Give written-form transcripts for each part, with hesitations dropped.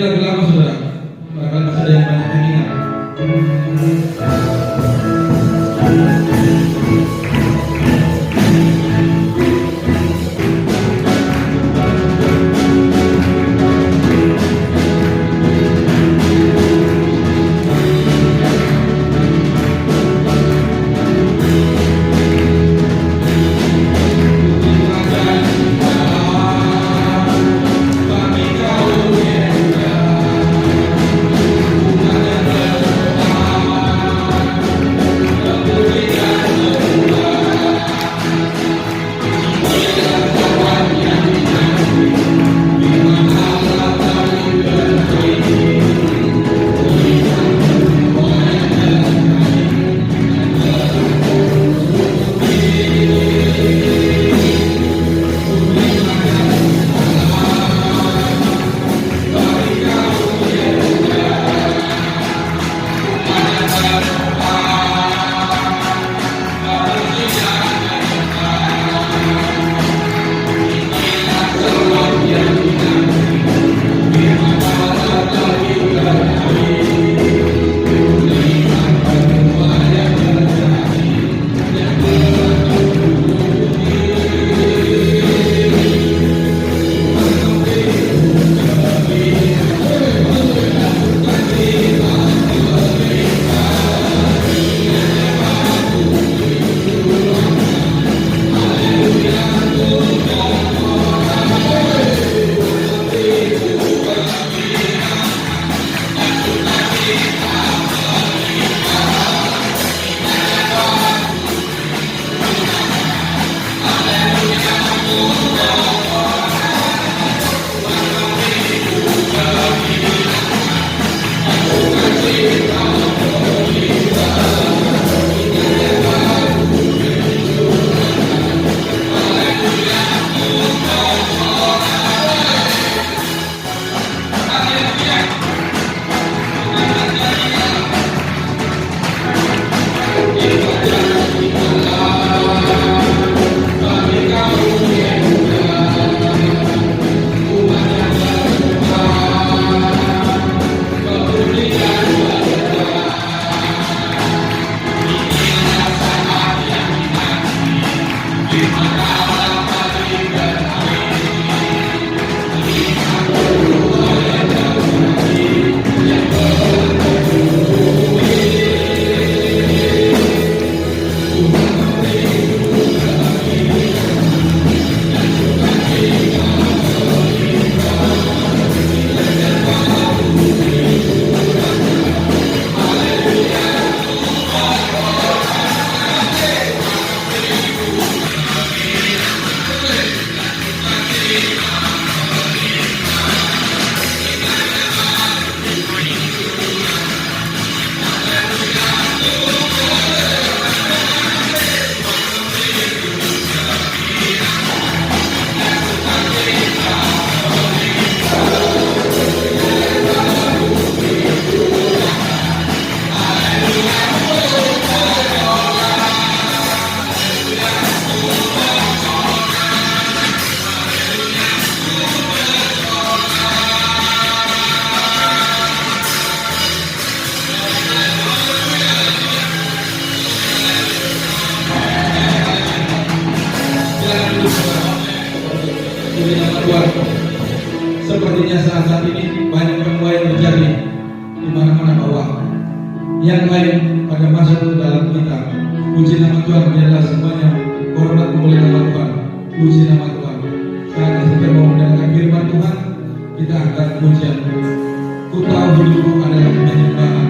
lagu lama saudara, barangkali masih ada yang banyak yang ingat. Sepertinya saat ini banyak penuai yang terjadi di mana-mana bahwa yang lain pada masa itu dalam kita. Puji nama Tuhan, biarlah semuanya hormat kemuliaan nama Tuhan. Puji nama Tuhan. Saat kita mau mendengarkan firman Tuhan, kita angkat pujian. Ku tahu hidupku adalah penyembahan.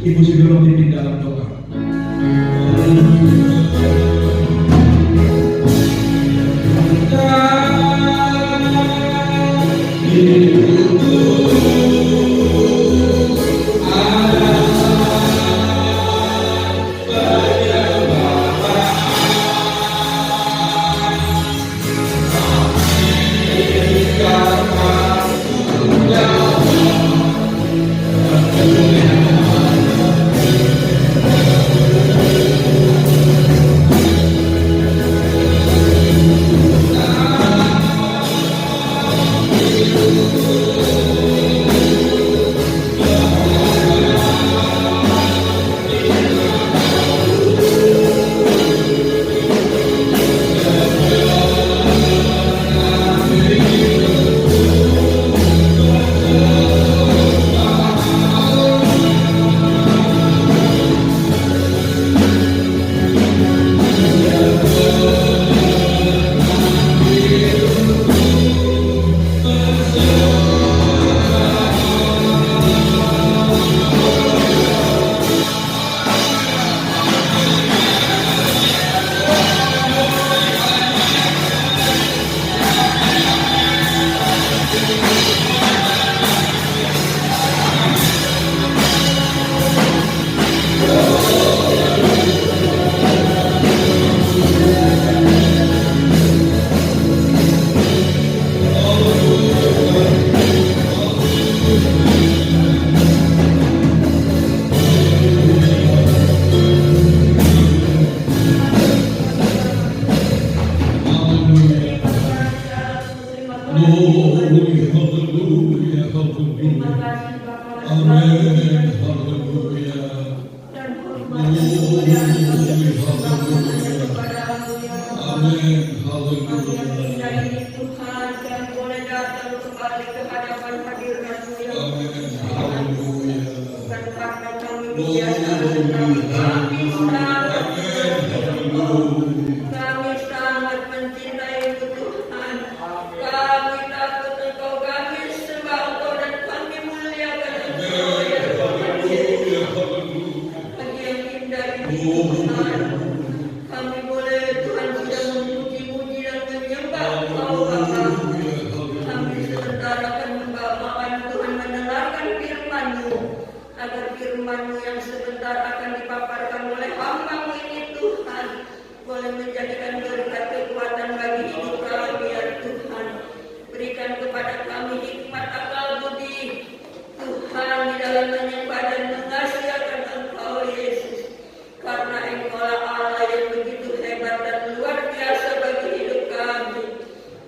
Ibu sebelum dipimpin dalam doa. Kami sangat mencintai Tuhan. Kami takut Engkau, kami sembah Engkau dan kami muliakan Engkau ya Tuhan Yesus. Pagi yang indah ini Tuhan, kami boleh Tuhan sudah memuji-muji dan menyembah Engkau Bapa. Kami sebentar akan membawakan Tuhan mendengarkan firman-Mu, agar firman-Mu yang sebentar akan dipaparkan oleh hamba-Mu ini Tuhan boleh menjadikan berkat kekuatan bagi hidup kami ya Tuhan. Berikan kepada kami hikmat akal budi Tuhan di dalam menyembah dan mengasihi akan Engkau Yesus, karena Engkau lah Allah yang begitu hebat dan luar biasa bagi hidup kami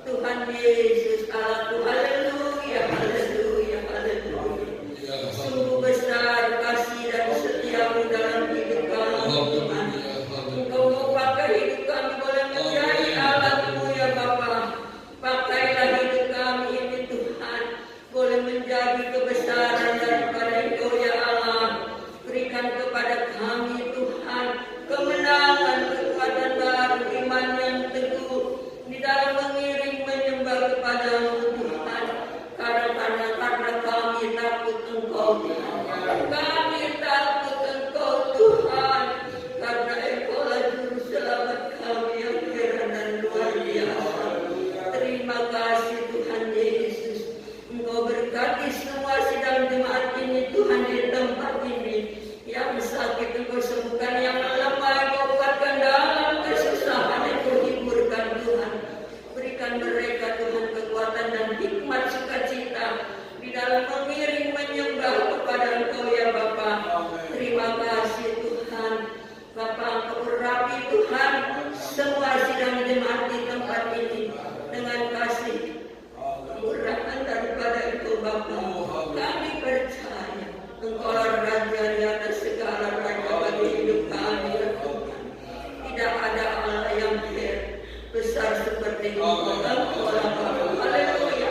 Tuhan Yesus Allahku. Haleluya, haleluya, haleluya. Sungguh besar kasih dan setia-Mu dalam hidup kami Tuhan. Engkau mau pakai hidup kami boleh Haleluya, haleluya.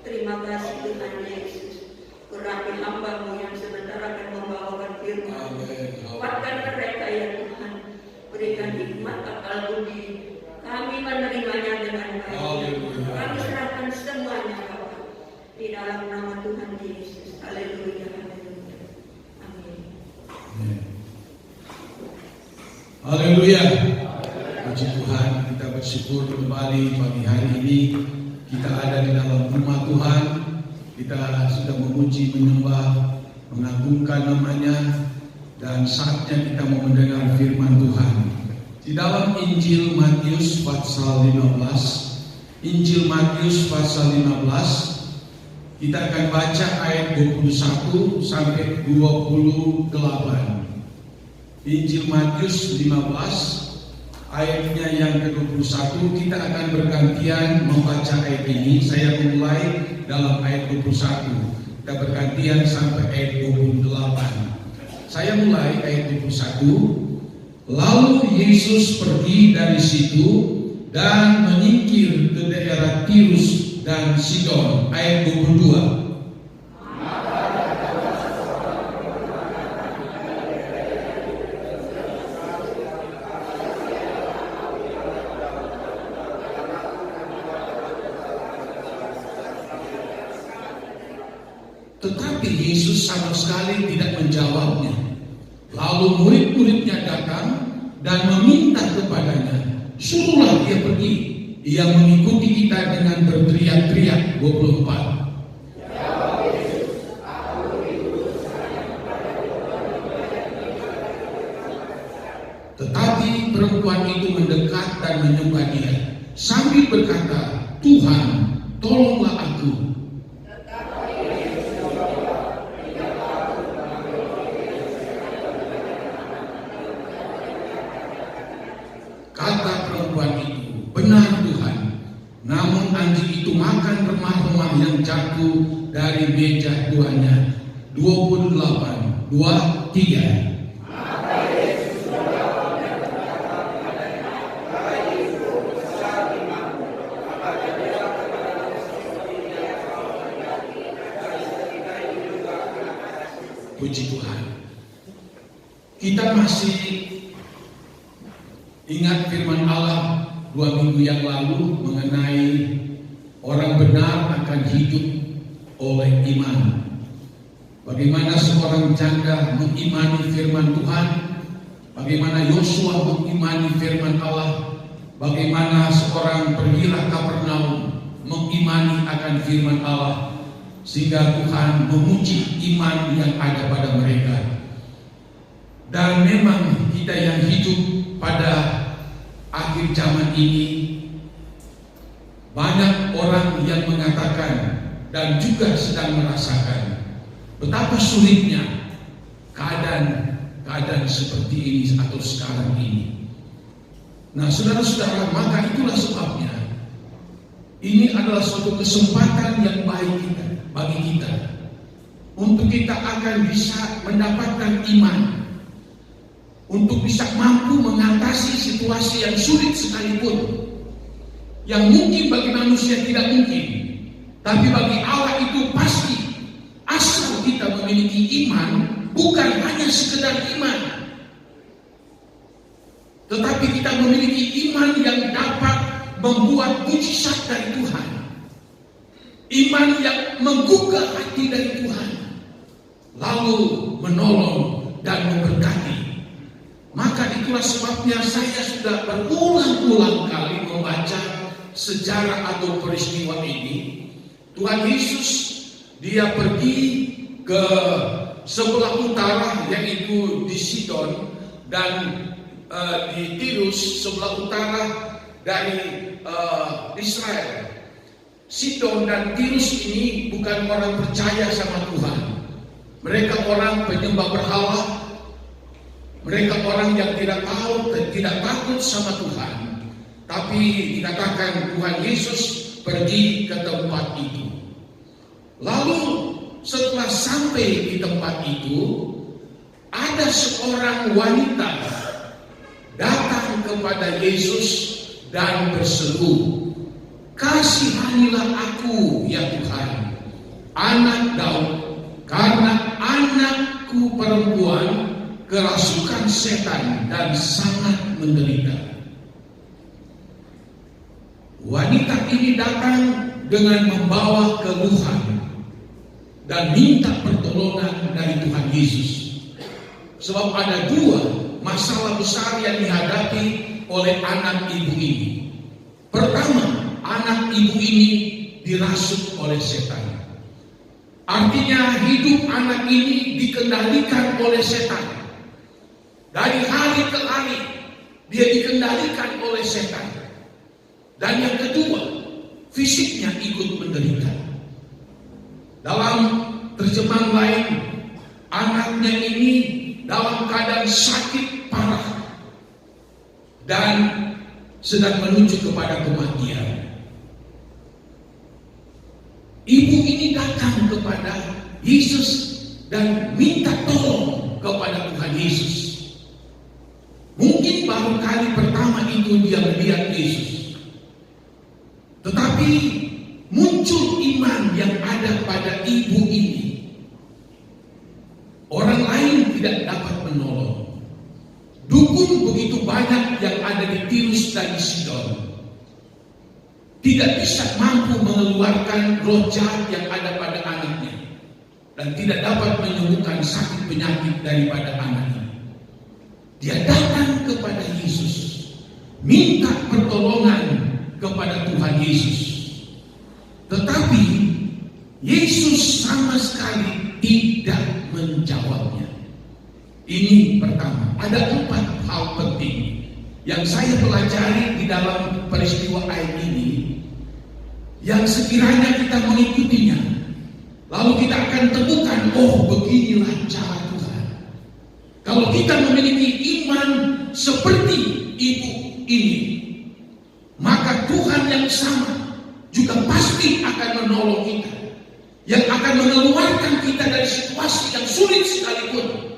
Terima kasih Tuhan Yesus. Urapi hamba-Mu yang sementara akan membawakan firman. Kuatkan mereka ya Tuhan. Berikan hikmat akal budi. Kami menerimanya dengan baik. Kami serahkan semuanya Bapa. Di dalam nama Tuhan Yesus. Haleluya, haleluya. Amin. Haleluya. Puji Tuhan, kita bersyukur kembali pagi hari ini kita ada di dalam rumah Tuhan. Kita sudah memuji, menyembah, mengagungkan namanya, dan saatnya kita mau mendengar firman Tuhan. Di dalam Injil Matius pasal 15, Injil Matius pasal 15, kita akan baca ayat 21 sampai 28. Injil Matius 15 ayatnya yang ke-21, kita akan bergantian membaca ayat ini. Saya mulai dalam ayat 21, kita bergantian sampai ayat 28. Saya mulai ayat 21. Lalu Yesus pergi dari situ dan menyingkir ke daerah Tirus dan Sidon. Ayat 22. Tetapi Yesus sama sekali tidak menjawabnya. Lalu murid-muridnya datang dan meminta kepadanya, suruhlah dia pergi. Ia mengikuti kita dengan berteriak-teriak. 24. Tetapi perempuan itu mendekat dan menyembah dia sambil berkata, Tuhan, tolonglah aku. Kata perempuan itu, benar Tuhan, namun anjing itu makan remah-remah yang jatuh dari meja tuannya. 28, 2, 3. Puji Tuhan. Kita masih ingat firman Allah 2 minggu yang lalu mengenai orang benar akan hidup oleh iman. Bagaimana seorang janda mengimani firman Tuhan, bagaimana Yosua mengimani firman Allah, bagaimana seorang perwira Kapernaum mengimani akan firman Allah, sehingga Tuhan memuji iman yang ada pada mereka. Dan memang kita yang hidup pada akhir zaman ini, banyak orang yang mengatakan dan juga sedang merasakan betapa sulitnya keadaan seperti ini atau sekarang ini. Nah, saudara-saudara, maka itulah sebabnya ini adalah suatu kesempatan yang baik bagi kita untuk kita akan bisa mendapatkan iman, untuk bisa mampu mengatasi situasi yang sulit sekalipun, yang mungkin bagi manusia tidak mungkin, tapi bagi Allah itu pasti. Asal kita memiliki iman, bukan hanya sekedar iman, tetapi kita memiliki iman yang dapat membuat mujizat dari Tuhan, iman yang menggugah hati dari Tuhan, lalu menolong dan memberkati. Maka itulah sebabnya saya sudah berulang-ulang kali membaca sejarah atau peristiwa ini. Tuhan Yesus, dia pergi ke sebelah utara, yaitu di Sidon, dan di Tirus, sebelah utara dari Israel. Sidon dan Tirus ini bukan orang percaya sama Tuhan. Mereka orang penyembah berhala. Mereka orang yang tidak tahu dan tidak takut sama Tuhan. Tapi dikatakan Tuhan Yesus pergi ke tempat itu. Lalu setelah sampai di tempat itu, ada seorang wanita datang kepada Yesus dan berseru, "Kasihanilah aku ya Tuhan, anak Daud, karena anakku perempuan kerasukan setan dan sangat menderita." Wanita ini datang dengan membawa keluhan dan minta pertolongan dari Tuhan Yesus. Sebab ada dua masalah besar yang dihadapi oleh anak ibu ini. Pertama, anak ibu ini dirasuk oleh setan. Artinya hidup anak ini dikendalikan oleh setan. Dari hari ke hari dia dikendalikan oleh setan. Dan yang kedua, fisiknya ikut menderita. Dalam terjemahan lain, anaknya ini dalam keadaan sakit parah dan sedang menuju kepada kematian. Ibu ini datang kepada Yesus dan minta tolong kepada Tuhan Yesus. Mungkin baru kali pertama itu dia melihat Yesus, tetapi muncul iman yang ada pada ibu ini. Orang lain tidak dapat menolong. Dukun begitu banyak yang ada di Tirus dan di Sidon tidak bisa mampu mengeluarkan roh jahat yang ada pada anaknya, dan tidak dapat menyembuhkan sakit penyakit daripada anaknya. Dia datang kepada Yesus, minta pertolongan kepada Tuhan Yesus. Tetapi Yesus sama sekali tidak menjawabnya. Ini pertama. Ada 4 hal penting yang saya pelajari di dalam peristiwa ayat ini, yang sekiranya kita mengikutinya, lalu kita akan temukan, oh beginilah cara Tuhan. Kalau kita memiliki iman seperti ibu ini, maka Tuhan yang sama juga pasti akan menolong kita, yang akan mengeluarkan kita dari situasi yang sulit sekalipun.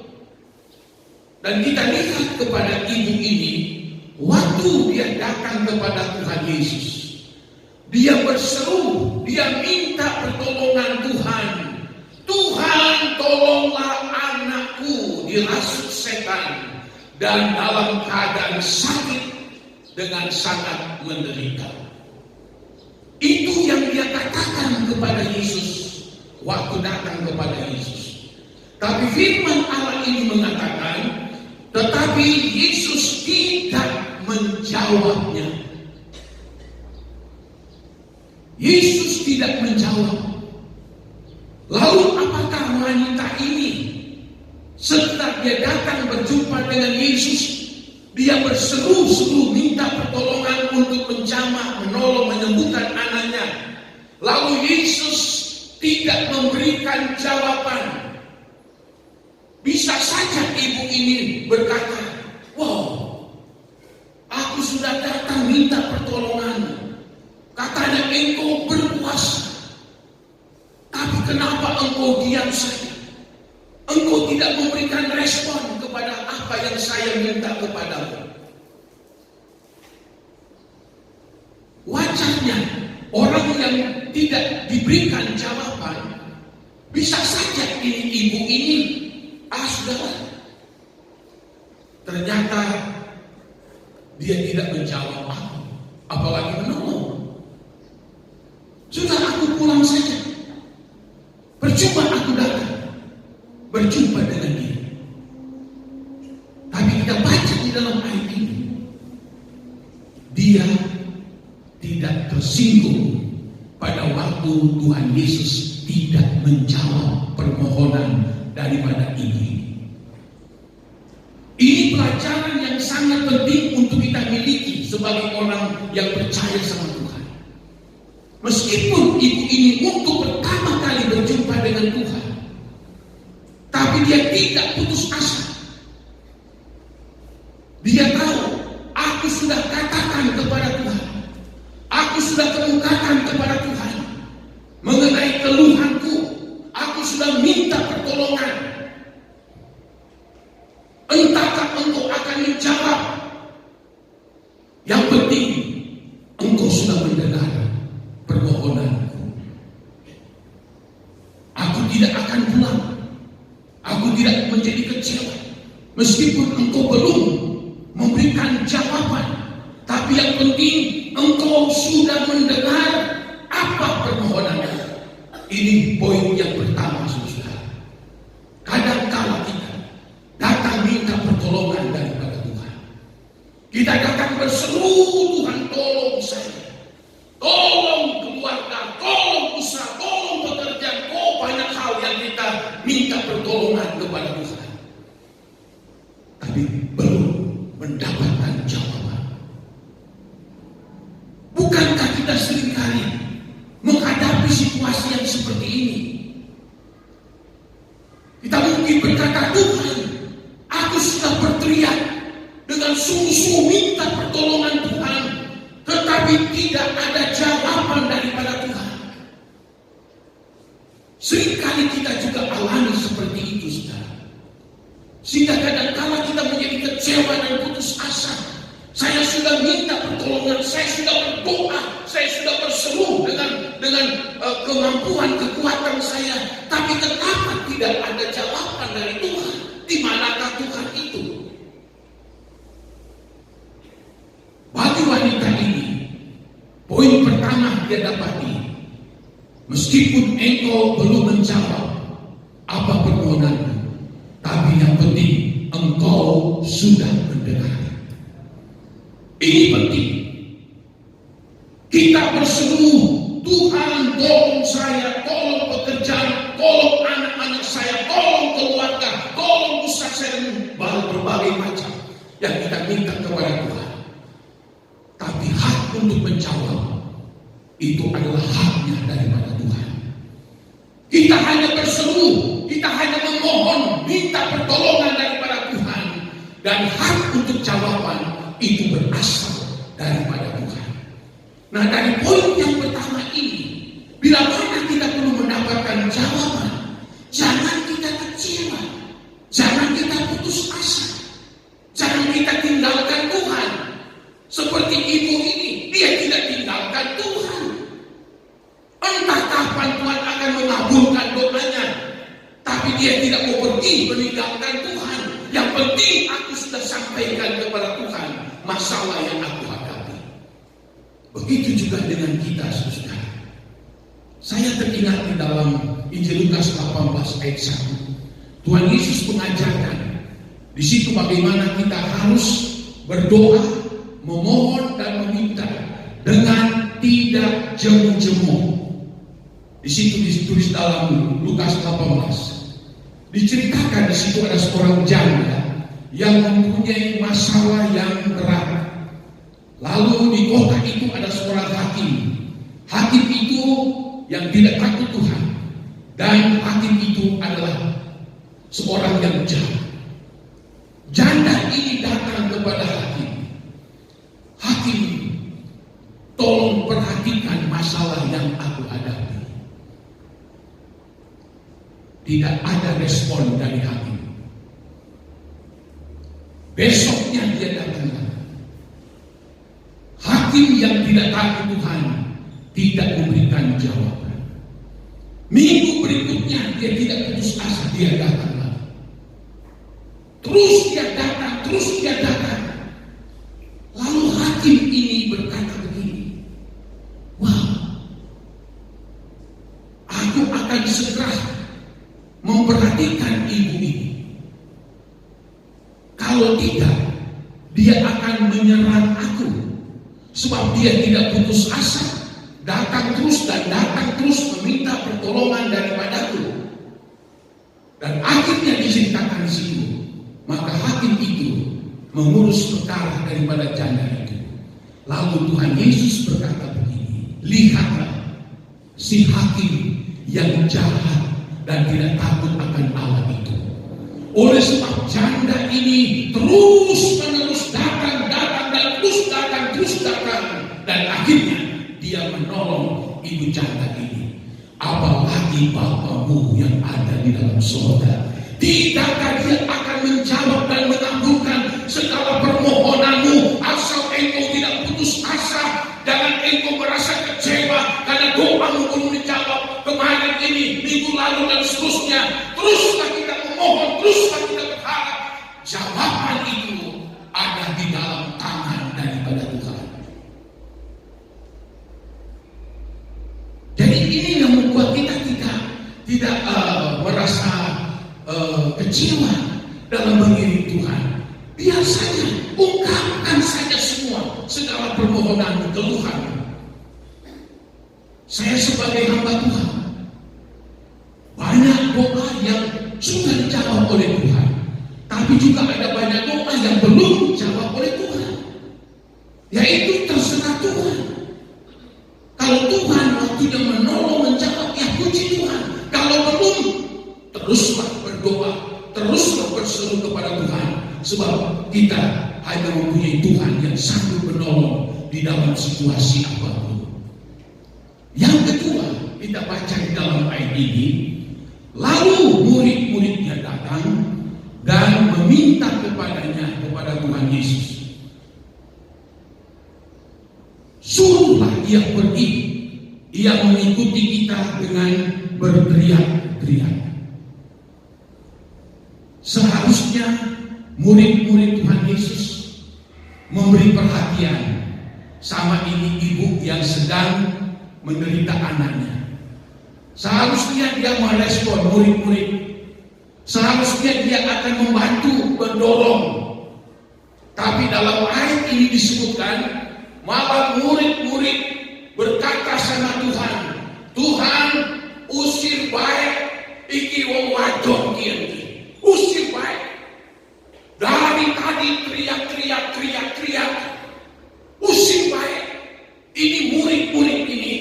Dan kita lihat kepada ibu ini, waktu dia datang kepada Tuhan Yesus, dia berseru, dia minta pertolongan Tuhan. Tuhan, tolonglah anakku dirasuk setan dan dalam keadaan sakit dengan sangat menderita. Itu yang dia katakan kepada Yesus waktu datang kepada Yesus. Tapi firman Allah ini mengatakan, tetapi Yesus tidak menjawabnya. Yesus tidak menjawab. Lalu apakah wanita ini setelah dia datang berjumpa dengan Yesus, dia berseru-seru minta pertolongan untuk menjamah, menolong, menyembuhkan anaknya. Lalu Yesus tidak memberikan jawaban. Bisa saja ibu ini berkata, wow, aku sudah datang minta pertolongan. Katanya engkau berkuasa. Tapi kenapa engkau diam saja? Engkau tidak memberikan respon kepada apa yang saya minta kepadamu. Wajarnya orang yang tidak diberikan jawaban, bisa saja ini ibu ini, sudahlah. Ternyata dia tidak menjawab aku, apalagi menolong. Sudah, aku pulang saja. Percuma aku datang berjumpa dengan dia. Tapi kita baca di dalam ayat ini, dia tidak tersinggung pada waktu Tuhan Yesus tidak menjawab permohonan daripada ibu. Ini pelajaran yang sangat penting untuk kita miliki sebagai orang yang percaya sama Tuhan. Meskipun ibu ini untuk pertama kali berjumpa dengan Tuhan, tapi dia tidak putus asa. Dia tahu, aku sudah katakan kepada Tuhan, aku sudah kemukakan kepada Tuhan mengenai keluhanku, aku sudah minta pertolongan. Entahkah engkau akan menjawab? Yang penting memberikan jawaban, tapi yang penting engkau sudah mendengar apa permohonannya. Ini poin yang pertama, saudara. Kadang-kala kita datang minta pertolongan daripada Tuhan. Kita datang berseru, Tuhan tolong saya, tolong keluarga, tolong usaha, tolong pekerjaan. Banyak hal yang kita minta pertolongan kepada Tuhan, tapi belum mendapatkan jawaban. Bukankah kita seringkali menghadapi situasi yang seperti ini? Kita mungkin berkata, Tuhan, aku sudah berteriak dengan sungguh-sungguh minta pertolongan Tuhan, tetapi tidak ada jawaban daripada Tuhan. Seringkali kita juga alami seperti itu, saudara. Sehingga kadang-kala kita menjadi kecewa dan putus asa. Saya sudah minta pertolongan, saya sudah berdoa, saya sudah berseru dengan kemampuan, kekuatan saya, tapi kenapa tidak ada jawaban dari Tuhan? Di manakah Tuhan itu? Bagi wanita ini, poin pertama dia dapati, meskipun engkau belum menjawab apa permohonanmu, tapi yang penting engkau sudah mendengar. Ini penting. Kita berseru, Tuhan tolong saya, tolong pekerjaan, tolong anak-anak saya, tolong keluarga, tolong usaha saya, berbagai macam yang kita minta kepada Tuhan. Tapi hak untuk menjawab itu adalah haknya daripada Tuhan. Kita hanya berseru, kita hanya memohon, minta pertolongan daripada Tuhan, dan hak untuk jawaban itu berasal daripada Tuhan. Nah, dari poin yang pertama ini, bila mana kita perlu mendapatkan jawaban, jangan kita kecewa, jangan kita putus asa, jangan kita tinggalkan Tuhan. Seperti ibu ini, dia tidak tinggalkan Tuhan. Entah kapan Tuhan akan mengabulkan doanya, tapi dia tidak mau pergi meninggalkan Tuhan. Yang penting aku sudah sampaikan kepada Tuhan masalah yang aku hadapi. Begitu juga dengan kita, saudara. Saya teringat di dalam Injil Lukas 18 ayat 1. Tuhan Yesus mengajarkan di situ bagaimana kita harus berdoa, memohon dan meminta dengan tidak jemu-jemu. Di situ ditulis dalam Lukas 18. Diceritakan di situ ada seorang janda yang mempunyai masalah yang berat. Lalu di kota itu ada seorang hakim. Hakim itu yang tidak takut Tuhan, dan hakim itu adalah seorang yang jahat. Janda ini datang kepada hakim. Hakim, tolong perhatikan masalah yang aku hadapi. Tidak ada respon dari hakim. Besoknya dia datang. Hakim yang tidak takut Tuhan tidak memberikan jawaban. Minggu berikutnya dia tidak putus asa, dia datang lagi. Terus dia datang, terus dia datang. Lalu hakim ini berkata begini, wah, aku akan segera memperhatikan ibu ini. Kalau tidak, dia akan menyerang aku. Sebab dia tidak putus asa, datang terus dan datang terus meminta pertolongan daripadaku. Dan akhirnya diceritakan di situ, maka hakim itu mengurus perkara daripada janda itu. Lalu Tuhan Yesus berkata begini, lihatlah si hakim yang jahat dan tidak takut akan Allah itu. Oleh sebab janda ini terus-menerus datang dan terus datang, dan akhirnya dia menolong ibu janda ini. Apalagi Bapamu yang ada di dalam surga, tidakkah dia akan menjawab dan mengabulkan segala permohonanmu asal engkau tidak putus asa. Jangan engkau merasa kecewa karena doamu belum dijawab kemarin ini, minggu lalu dan seterusnya. Teruslah kita memohon, teruslah kita berharap. Jawaban itu ada di dalam kecewa dalam mengiring Tuhan, biar saja, ungkapkan saja semua segala permohonan, keluhan. Saya sebagai hamba Tuhan, banyak doa yang sudah dijawab oleh Tuhan, tapi juga ada banyak doa yang belum dijawab oleh Tuhan. Yaitu terserah Tuhan. Kalau Tuhan waktunya menolong, menjawab, ya puji Tuhan. Kalau belum, teruslah berdoa, teruslah berseru kepada Tuhan. Sebab kita hanya mempunyai Tuhan yang sanggup menolong di dalam situasi apapun. Yang kedua, kita baca di dalam ayat ini, lalu murid-muridnya datang dan meminta kepadanya, kepada Tuhan Yesus, suruhlah ia pergi, ia mengikuti kita dengan berteriak-teriak. Seharusnya murid-murid Tuhan Yesus memberi perhatian sama ini ibu yang sedang menderita anaknya. Seharusnya dia merespon murid-murid. Seharusnya dia akan membantu, mendorong. Tapi dalam ayat ini disebutkan, malah murid-murid berkata sama Tuhan, Tuhan usir baik iki wong wadon iki. Usir baik. Dari tadi teriak. Usir baik. Ini murid-murid ini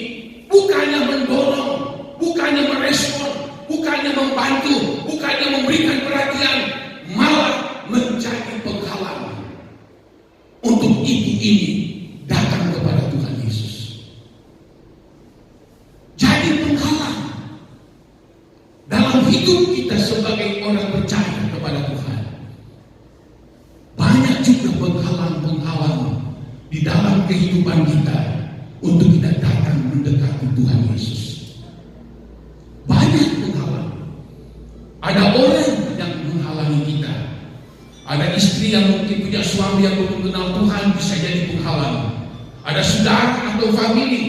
bukannya mendorong, bukannya merespon, bukannya membantu, bukannya memberikan perhatian, malah menjadi penghalang untuk ibu ini datang kepada Tuhan Yesus. Jadi penghalang dalam hidup kita sebagai orang percaya kepada Tuhan. Banyak juga penghalang-penghalang di dalam kehidupan kita untuk kita datang mendekati Tuhan Yesus. Banyak penghalang. Ada orang yang menghalangi kita. Ada istri yang mungkin punya suami yang belum kenal Tuhan, bisa jadi penghalang. Ada saudara atau famili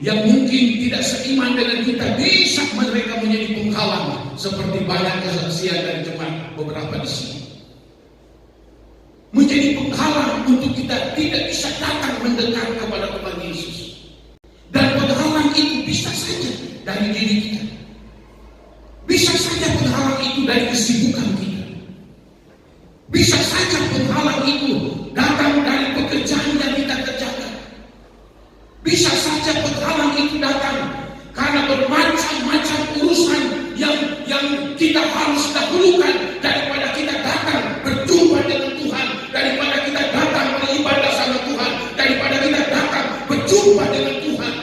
yang mungkin tidak seiman dengan kita, bisa mereka menjadi penghalang. Seperti banyak kesaksian dari jemaat beberapa di sini. Menjadi penghalang untuk kita tidak bisa datang mendekat kepada Tuhan Yesus. Dan penghalang itu bisa saja dari diri kita. Bisa saja penghalang itu dari kesibukan kita. Bisa saja penghalang itu datang dari pekerjaan yang kita kerjakan. Bisa saja penghalang itu datang karena bermacam-macam urusan yang kita harus dahulukan daripada kita datang berjumpa dengan Tuhan, daripada kita datang beribadah sama Tuhan, daripada kita datang berjumpa dengan Tuhan.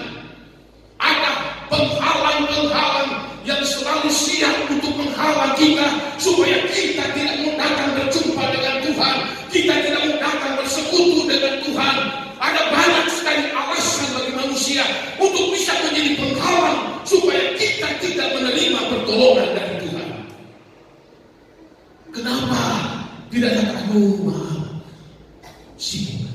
Ada penghalang-penghalang yang selalu siap untuk menghalang kita supaya kita tidak mau datang berjumpa dengan Tuhan, kita tidak mau datang bersekutu dengan Tuhan. Ada banyak sekali alasan bagi manusia untuk bisa menjadi penghalang supaya kita tidak menerima pertolongan dari Tuhan. Kenapa tidak kata, aduh maaf, sibuk.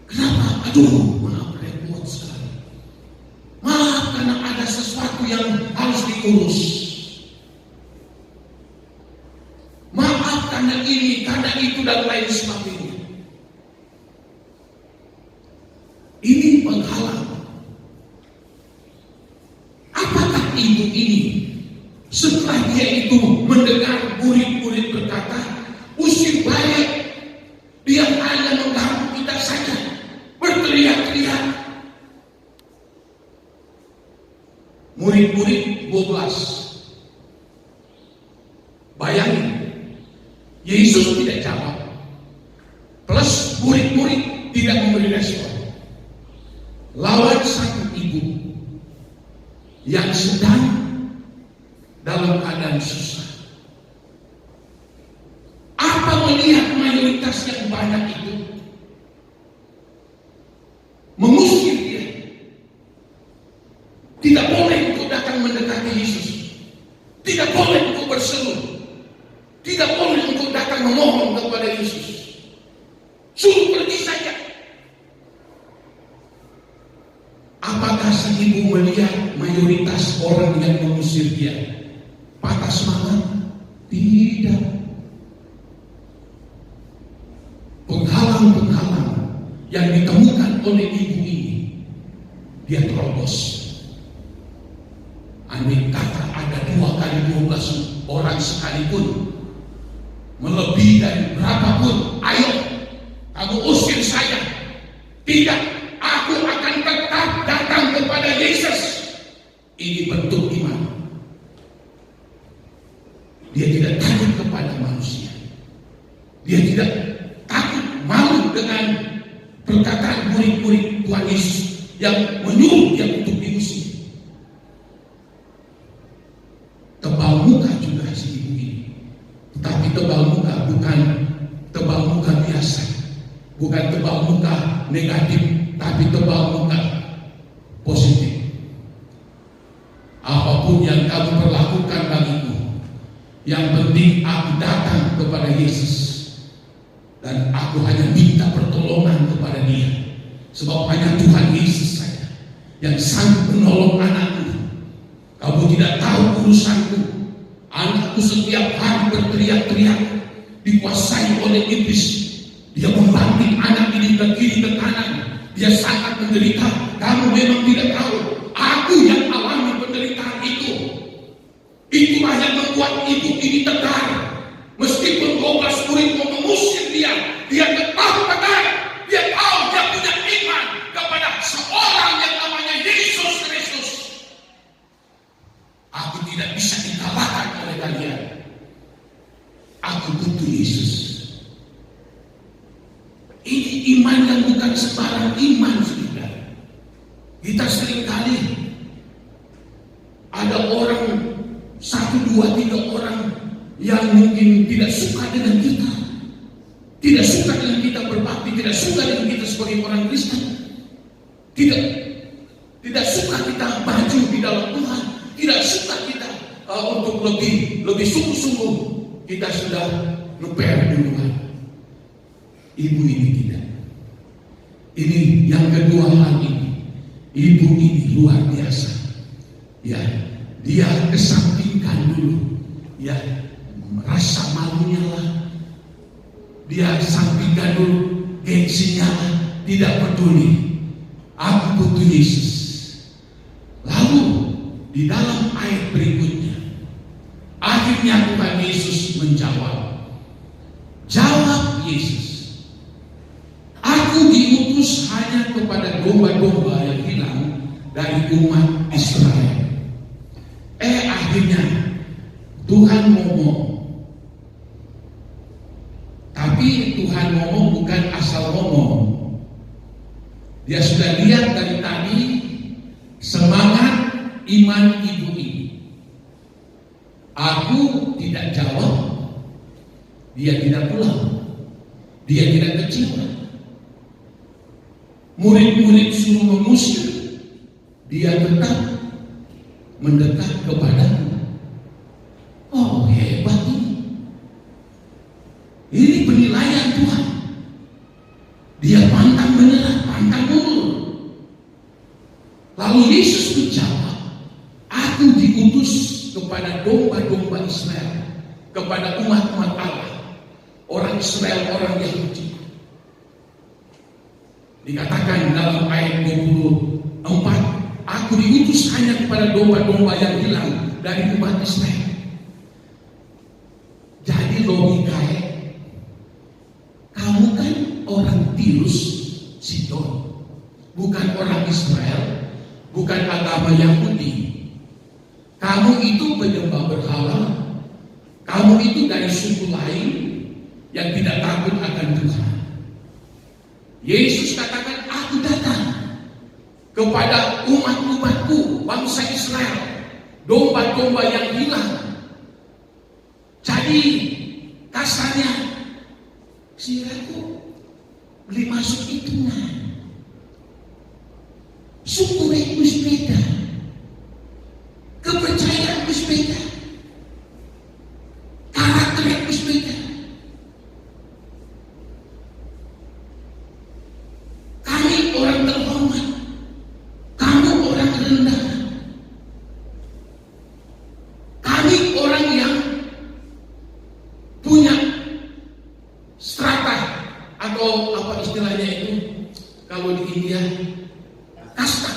Kenapa? Aduh maaf, repot sekali. Maaf karena ada sesuatu yang harus diurus. Maaf karena ini, karena itu dan lain sebagainya. Ini penghalang. Apakah ibu ini setelah dia itu mendengar murid-murid berkata, usir baik, dia hanya mengganggu kita saja, berteriak-teriak. Murid-murid 12. Bayangin, Yesus tidak jawab, plus murid-murid tidak memberi respon. Lawan satu ibu yang sedang dalam keadaan susah. Apa melihat mayoritas yang banyak itu mengusir dia? Tidak boleh untuk datang mendekati Yesus. Tidak boleh untuk berseru. Tidak boleh untuk datang memohon kepada Yesus. Suruh pergi saja. Apakah si ibu melihat mayoritas orang yang mengusir dia patah semangat? Tidak. Penghalang-penghalang yang ditemukan oleh ibu ini, dia terobos. Andai kata ada 2 kali 12 orang sekalipun, melebihi dari berapapun, ayo kamu usir saya. Tidak, aku akan tetap datang kepada Yesus. Ini bentuk iman. Dia tidak takut kepada manusia. Dia tidak takut malu dengan perkataan murid-murid Tuhan Yesus yang menyuruh dia untuk diusir. Tebal muka juga si ibu ini. Tetapi tebal muka bukan tebal muka biasa. Bukan tebal muka negatif, tapi tebal muka positif. Apapun yang kamu perlakukan bagiku, yang penting aku datang kepada Yesus. Dan aku hanya minta pertolongan kepada dia. Sebab hanya Tuhan Yesus saja yang sanggup menolong anakku. Kamu tidak tahu urusanku. Anakku setiap hari berteriak-teriak, dikuasai oleh iblis. Dia membanting anak ini ke kiri ke kanan. Dia sangat menderita. Kamu memang tidak tahu. Aku yang alami penderitaan itu. Itulah yang membuat ibu ini tegar. Meskipun 12 murid mau mengusir dia, dia tetap tegar. Dia tahu dia punya iman kepada seorang yang namanya Yesus Kristus. Aku tidak bisa dikalahkan oleh kalian. Aku butuh Yesus. Ini iman yang bukan sembarang iman, saudara. Kita seringkali ada orang 1, 2, 3 orang yang mungkin tidak suka dengan kita, tidak suka dengan kita berbakti, tidak suka dengan kita sebagai orang Kristen, tidak suka kita maju di dalam Tuhan, tidak suka kita untuk lebih sungguh-sungguh. Kita sudah ngeper duluan. Ibu ini tidak. Ini yang kedua hal ini. Ibu ini luar biasa. Ya, dia kesampingkan dulu. Ya, merasa malunya lah. Dia sampingkan dulu gengsinya lah. Tidak peduli. Aku butuh Yesus. Lalu di dalam ayat berikutnya, akhirnya Tuhan Yesus menjawab. Jawab Yesus, aku diutus hanya kepada domba-domba yang hilang dari umat Israel. Akhirnya Tuhan ngomong. Tapi Tuhan ngomong bukan asal ngomong. Dia sudah lihat dari tadi semangat iman ibu ini. Aku tidak jawab, dia tidak pulang, dia tidak kecewa. Murid-murid suruh mengusir, dia tetap mendekat kepadaku. Oh, hebat ini. Ini penilaian Tuhan. Dia pantang menyerah, pantang mundur. Lalu Yesus menjawab, aku diutus kepada domba-domba Israel, kepada umat-umat Allah, orang Israel, orang Yahudi. Dikatakan dalam ayat 24, aku diutus hanya kepada domba-domba yang hilang dari umat Israel. Jadi logikanya, kamu kan orang Tirus, Sidon, bukan orang Israel, bukan agama Yahudi. Kamu itu penyembah berhala, kamu itu dari suku lain yang tidak takut akan Tuhan. Yesus katakan, aku datang kepada umat-umatku, bangsa Israel, domba-domba yang hilang. Jadi kasarnya, siraku beli masuk hitungan. Suku wis beda, kepercayaan wis beda, karakter wis beda. Kami orang terhormat, kamu orang rendah. Kami orang yang apa istilahnya itu? Kalau di India, kasta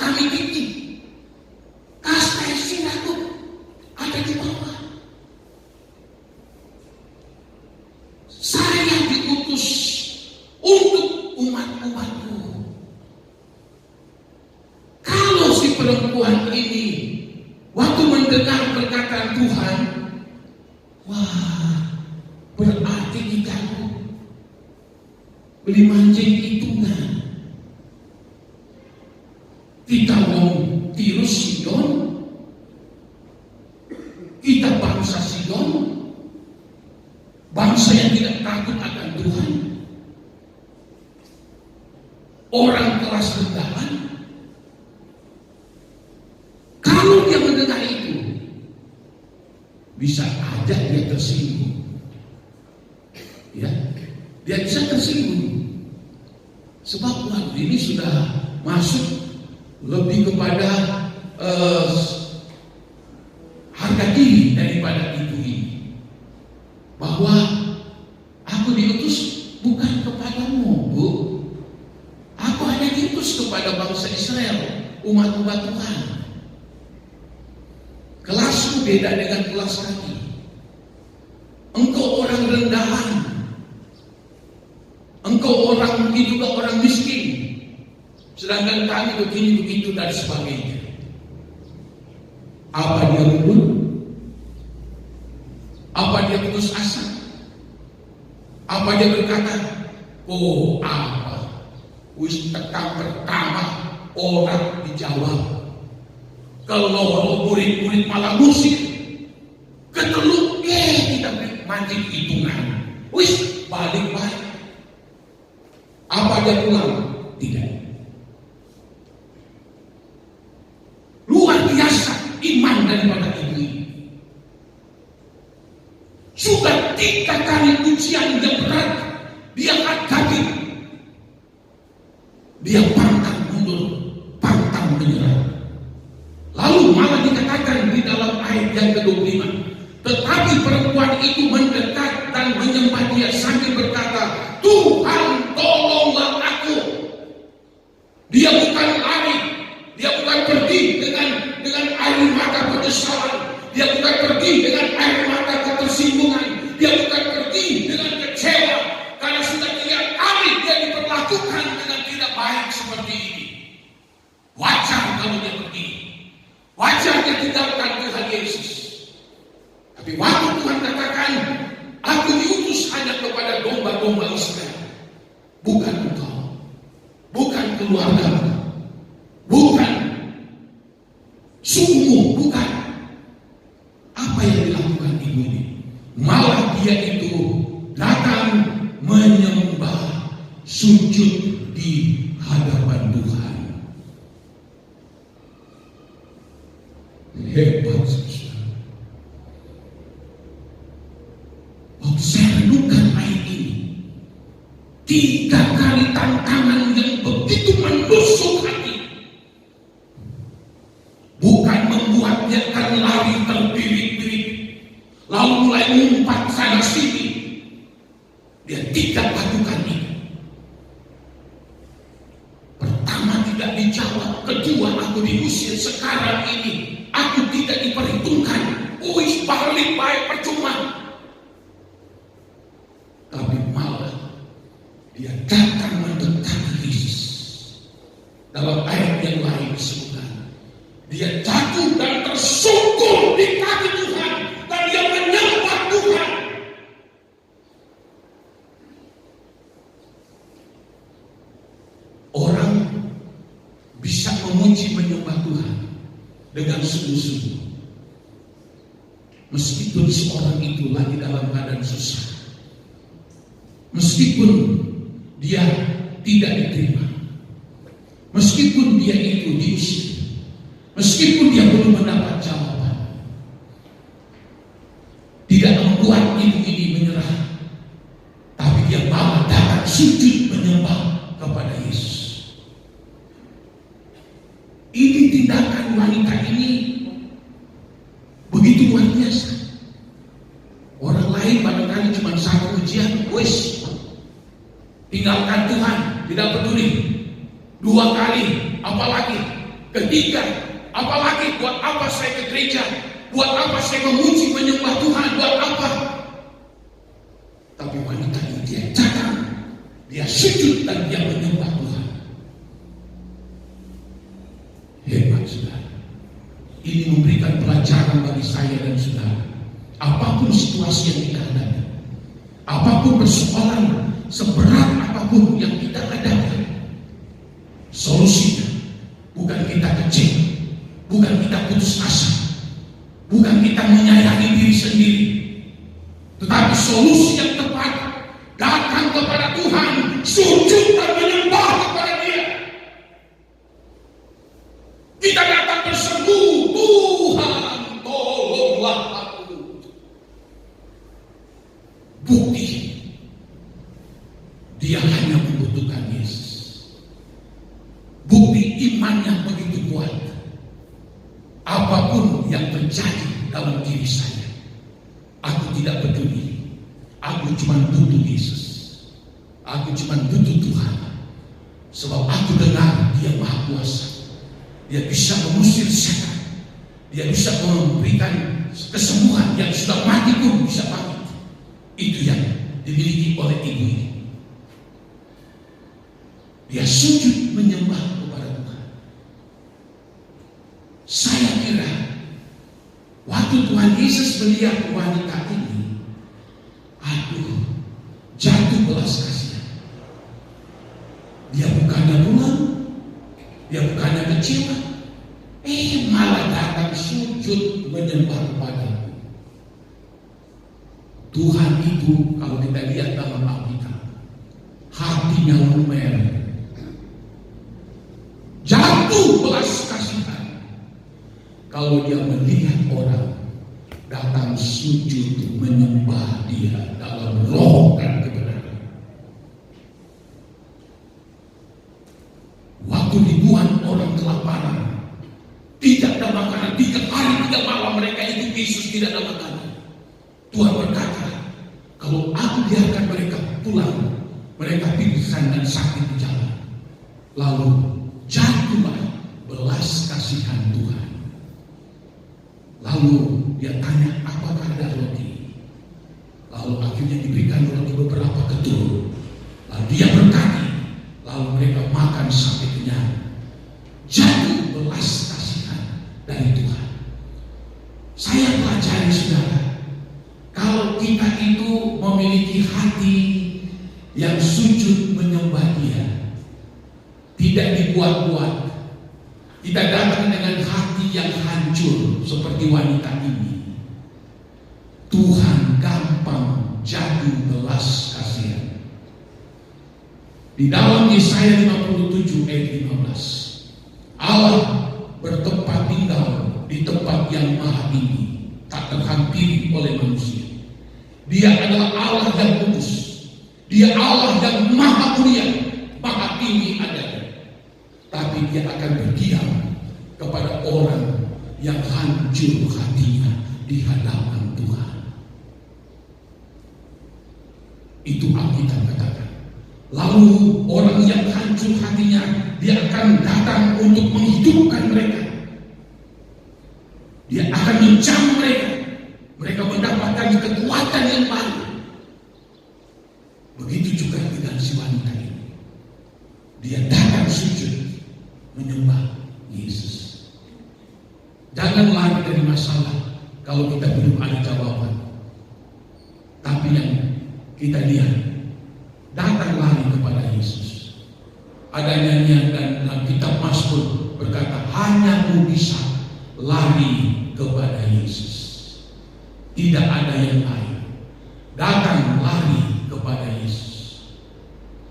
kami tinggi, kasta istirahat ada di bawah. Saya diutus untuk umat-umatku. Kalau si perempuan ini waktu mendengar perkataan Tuhan, wah, berarti kita beli mancing hitungan. Kita mau Tirus Sidon, kita bangsa Sidon, bangsa yang tidak takut akan Tuhan, orang kelas rendahan. Kalau dia mendengar itu, bisa aja dia tersinggung. Ya, dia bisa tersinggung. Sebab waktu ini sudah masuk lebih kepada harga diri daripada itu ini. Bahwa aku diutus bukan kepadamu, Bu. Aku hanya diutus kepada bangsa Israel, umat-umat Tuhan. Kelasmu beda dengan kelas kami. Engkau orang rendahan. Engkau orang mungkin juga orang miskin. Sedangkan kami begini begitu dan sebagainya. Apa dia mundur? Apa dia putus asa? Apa dia berkata, oh apa? Wis tekan pertama orang dijawab. Kalau murid-murid malah musik, keteluk, kita mancing hitungan. Wis balik-balik. Apa dia pulang? Tidak. Luar biasa iman daripada ibu ini. Sudah 3 kali ujian yang berat dia hadapi. Dia pantang mundur, pantang menyerah. Lalu malah dikatakan di dalam ayat yang ke-25, tetapi perempuan itu mendekat dan menyembah dia sambil berkata, Tuhan tolonglah aku. Dia bukan lari, dia bukan pergi dengan air mata penyesalan, dia bukan pergi dengan air mata ketersinggungan, dia bukan pergi dengan kecewa karena sudah 3 kali dia diperlakukan dengan tidak baik seperti ini. Wajar kalau dia pergi, wajar dia tinggalkan Tuhan Yesus. Tapi waktu Tuhan katakan, aku diutus hanya kepada domba-domba Israel, bukan engkau, bukan keluarga, bukan sukumu, bukan. Apa yang dilakukan ibu ini? Malah dia itu datang menyembah, sujud di hadapan Tuhan. Hebat, saudara. Waktu saya renungkan ayat ini, 3 kali tantangan yang begitu menusuk hati, bukan membuat dia akan lari terbirit-birit, lalu mulai ngumpat sana sini. Dia tidak lakukan itu. Pertama tidak dijawab, kedua aku diusir, sekarang ini aku tidak diperhitungkan. Wis balik baik percuma. Tapi malah dia datang mendekati Yesus. Dalam ayat yang lain disebutkan, dia jatuh dan tersungkur di kaki Tuhan dan dia menyembah Tuhan. Orang bisa memuji menyembah Tuhan dengan sungguh-sungguh, meskipun seorang itu lagi dalam keadaan susah, meskipun dia tidak diterima, meskipun dia itu diusir, meskipun dia belum mendapat jawaban, tidak membuat ibu ini menyerah, tapi dia malah datang sujud menyembah kepada Yesus. Ini tindakan wanita ini begitu luar biasa. Orang lain barangkali cuma 1 ujian, wes tinggalkan Tuhan, tidak peduli. 2 kali, apalagi. Ketiga, apalagi, buat apa saya ke gereja? Buat apa saya memuji menyembah Tuhan? Buat apa? Tapi wanita ini dia datang, dia sujud dan dia menyembah Tuhan. Hebat, saudara. Ini memberikan pelajaran bagi saya dan saudara. Apapun situasi yang kita hadapi, apapun persoalan, seberat apapun yang kita hadapi, solusinya bukan kita kecil, bukan kita putus asa, bukan kita menyayangi diri sendiri, tetapi solusi yang tepat datang kepada Tuhan, sujud dan menyembah kepada Dia. Kita datang berseru, Tuhan tolonglah aku. Bukti dia hanya membutuhkan Yesus. Bukti imannya begitu kuat. Apapun yang terjadi dalam diri saya, aku tidak peduli. Aku cuma butuh Yesus. Aku cuma butuh Tuhan. Sebab aku dengar Dia Maha Kuasa. Dia bisa mengusir setan. Dia bisa memberikan kesembuhan. Yang sudah mati pun bisa bangkit. Itu yang dimiliki oleh ibu ini. Dia sujud menyembah kepada Tuhan. Saya kira waktu Tuhan Yesus melihat wanita ini, aduh, jatuh belas kasihan. Dia bukannya pulang, dia bukannya kecewa, malah datang sujud menyembah kepada Tuhan. Itu kalau kita lihat dalam Alkitab, hatinya lumer, jatuh belas kasihan kalau dia melihat orang datang sujud menyembah Dia dalam roh dan kebenaran. Waktu ribuan orang kelaparan, tidak ada makanan, 3 hari 3 malam mereka itu Yesus tidak ada makanan. Tuhan berkata, kalau aku biarkan mereka pulang, mereka pingsan dan sakit di jalan. Lalu jatuhlah belas kasihan Tuhan. Lalu dia tanya, apakah ada roti? Lalu akhirnya diberikan roti beberapa ketul. Lalu dia berkati, lalu mereka makan sampai kenyang. Jatuh belas kasihan dari Tuhan. Saya pelajari, saudara, kalau kita itu memiliki hati yang sujud menyembah Dia, tidak dibuat-buat, kita datang dengan hati yang hancur seperti wanita ini, Tuhan gampang jatuh belas kasihan. Di dalam Yesaya 57 ayat 15, Allah bertempat tinggal di tempat yang maha tinggi, tak terhampiri oleh manusia. Dia adalah Allah yang kudus, Dia Allah yang maha mulia, maha tinggi adanya. Tapi Dia akan berdiam kepada orang yang hancur hatinya di hadapan Tuhan. Itu Alkitab katakan. Lalu orang yang hancur hatinya, Dia akan datang untuk menghidupkan mereka. Dia akan menjamu mereka. Mereka mendapatkan kekuatan yang baru. Begitu juga dengan si wanita ini. Dia datang sujud menyembah Yesus. Jangan lari dari masalah kalau kita belum ada jawaban. Tapi yang kita lihat, datang lari kepada Yesus. Ada nyanyian dan dalam kitab Mazmur berkata, hanya mu bisa lari kepada Yesus. Tidak ada yang lain. Datang lari kepada Yesus.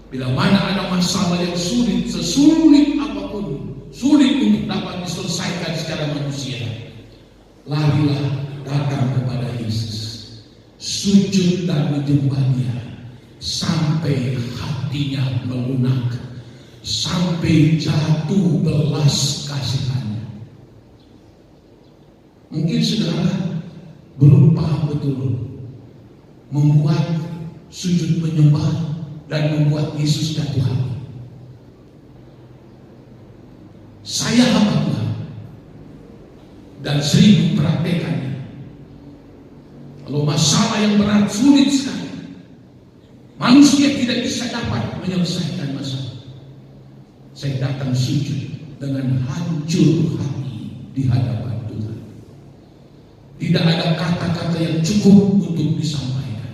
Bila mana ada masalah yang sulit, sesulit apapun, sulit untuk dapat diselesaikan secara manusia, larilah datang kepada Yesus. Sujud dan menyembah Dia sampai hatinya melunak, sampai jatuh belas kasihannya. Mungkin saudara belum paham betul membuat sujud menyembah dan membuat Yesus jatuh hati. Saya hamba Tuhan dan sering mempraktekannya. Kalau masalah yang berat, sulit sekali, manusia tidak bisa dapat menyelesaikan masalah, saya datang sujud dengan hancur hati di hadapan Tuhan. Tidak ada kata-kata yang cukup untuk disampaikan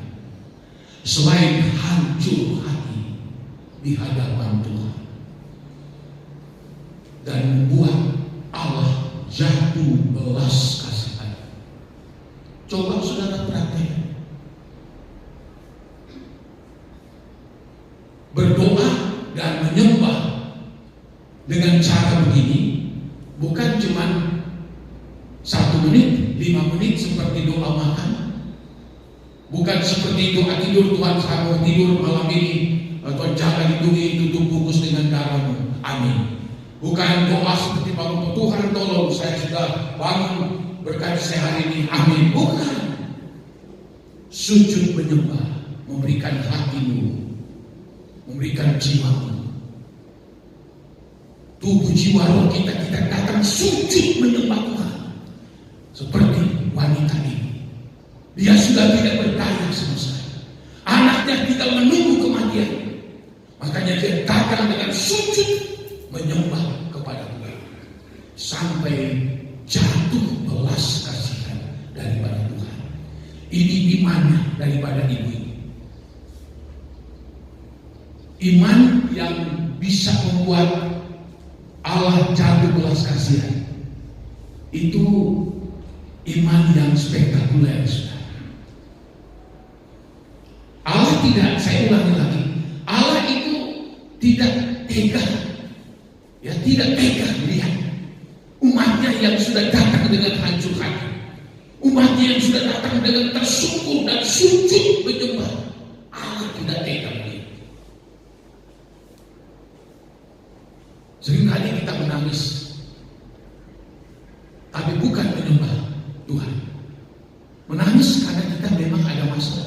selain hancur hati di hadapan Tuhan, dan membuat Allah jatuh belas kasihan. Coba saudara perhatikan, berdoa dan menyembah dengan cara begini bukan cuma 1 menit, 5 menit seperti doa makan, bukan seperti doa tidur, Tuhan saya mau tidur malam ini, Tuhan jaga lindungi, tutup bungkus dengan darah-Mu, amin. Bukan doa seperti bangun, Tuhan tolong saya sudah bangun berkati saya hari ini, amin. Bukan. Sujud menyembah, memberikan hatimu, memberikan jiwamu, tubuh jiwa roh kita datang sujud menyembah Tuhan. Seperti wanita ini, dia sudah tidak berdaya sama sekali, anaknya tinggal menunggu kematian, makanya dia datang dengan sujud menyembah kepada Tuhan sampai jatuh belas kasihan daripada Tuhan. Ini imannya daripada ibu ini, iman yang bisa membuat Allah jatuh belas kasihan. Itu iman yang spektakuler. Allah tidak, saya ulangi lagi, Allah itu tidak tega, ya tidak tega melihat umatnya yang sudah datang dengan hancur hati, umatnya yang sudah datang dengan tersungkur dan sujud menyembah. Allah tidak tega melihat. Seringkali kita menangis, tapi bukan menyembah Tuhan. Menangis karena kita memang ada masalah.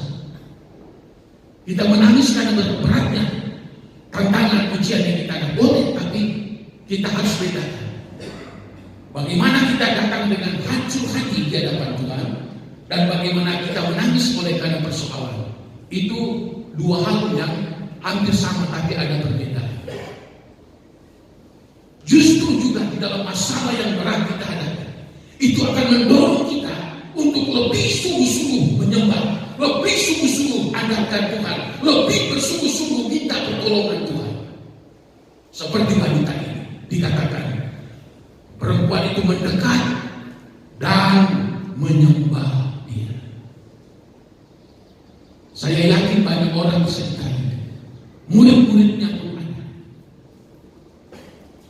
Kita menangis karena beratnya tantangan ujian yang kita ada, boleh, tapi kita harus bedakan. Bagaimana kita datang dengan hancur hati di hadapan Tuhan, dan bagaimana kita menangis oleh karena persoalan. Itu dua hal yang hampir sama tapi ada perbedaan. Justru juga di dalam masalah yang berat kita hadapi, itu akan mendorong kita untuk lebih sungguh-sungguh menyembah, lebih sungguh-sungguh andalkan Tuhan, lebih bersungguh-sungguh minta pertolongan Tuhan. Seperti wanita ini dikatakan, perempuan itu mendekat dan menyembah Dia. Saya yakin banyak orang sekitar ini, murid-muridnya pun ada.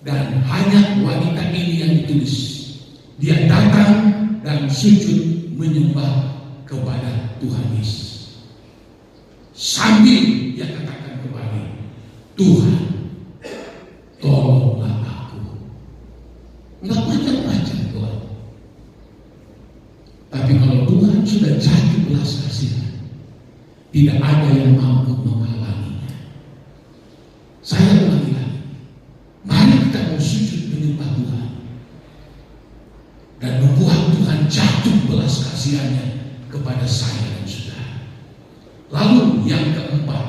Dan hanya wanita ini yang ditulis, dia datang dan sujud menyembah kepada Tuhan Yesus. Sambil dia katakan kembali, Tuhan, tolonglah aku. Enggak macam-macam Tuhan. Tapi kalau Tuhan sudah jatuh belas kasihan, tidak ada yang mampu menghalanginya. Saya ulangi lagi, mari kita mau sujud menyembah Tuhan dan membuat Tuhan jatuh belas kasihannya kepada saya dan saudara. Lalu yang keempat,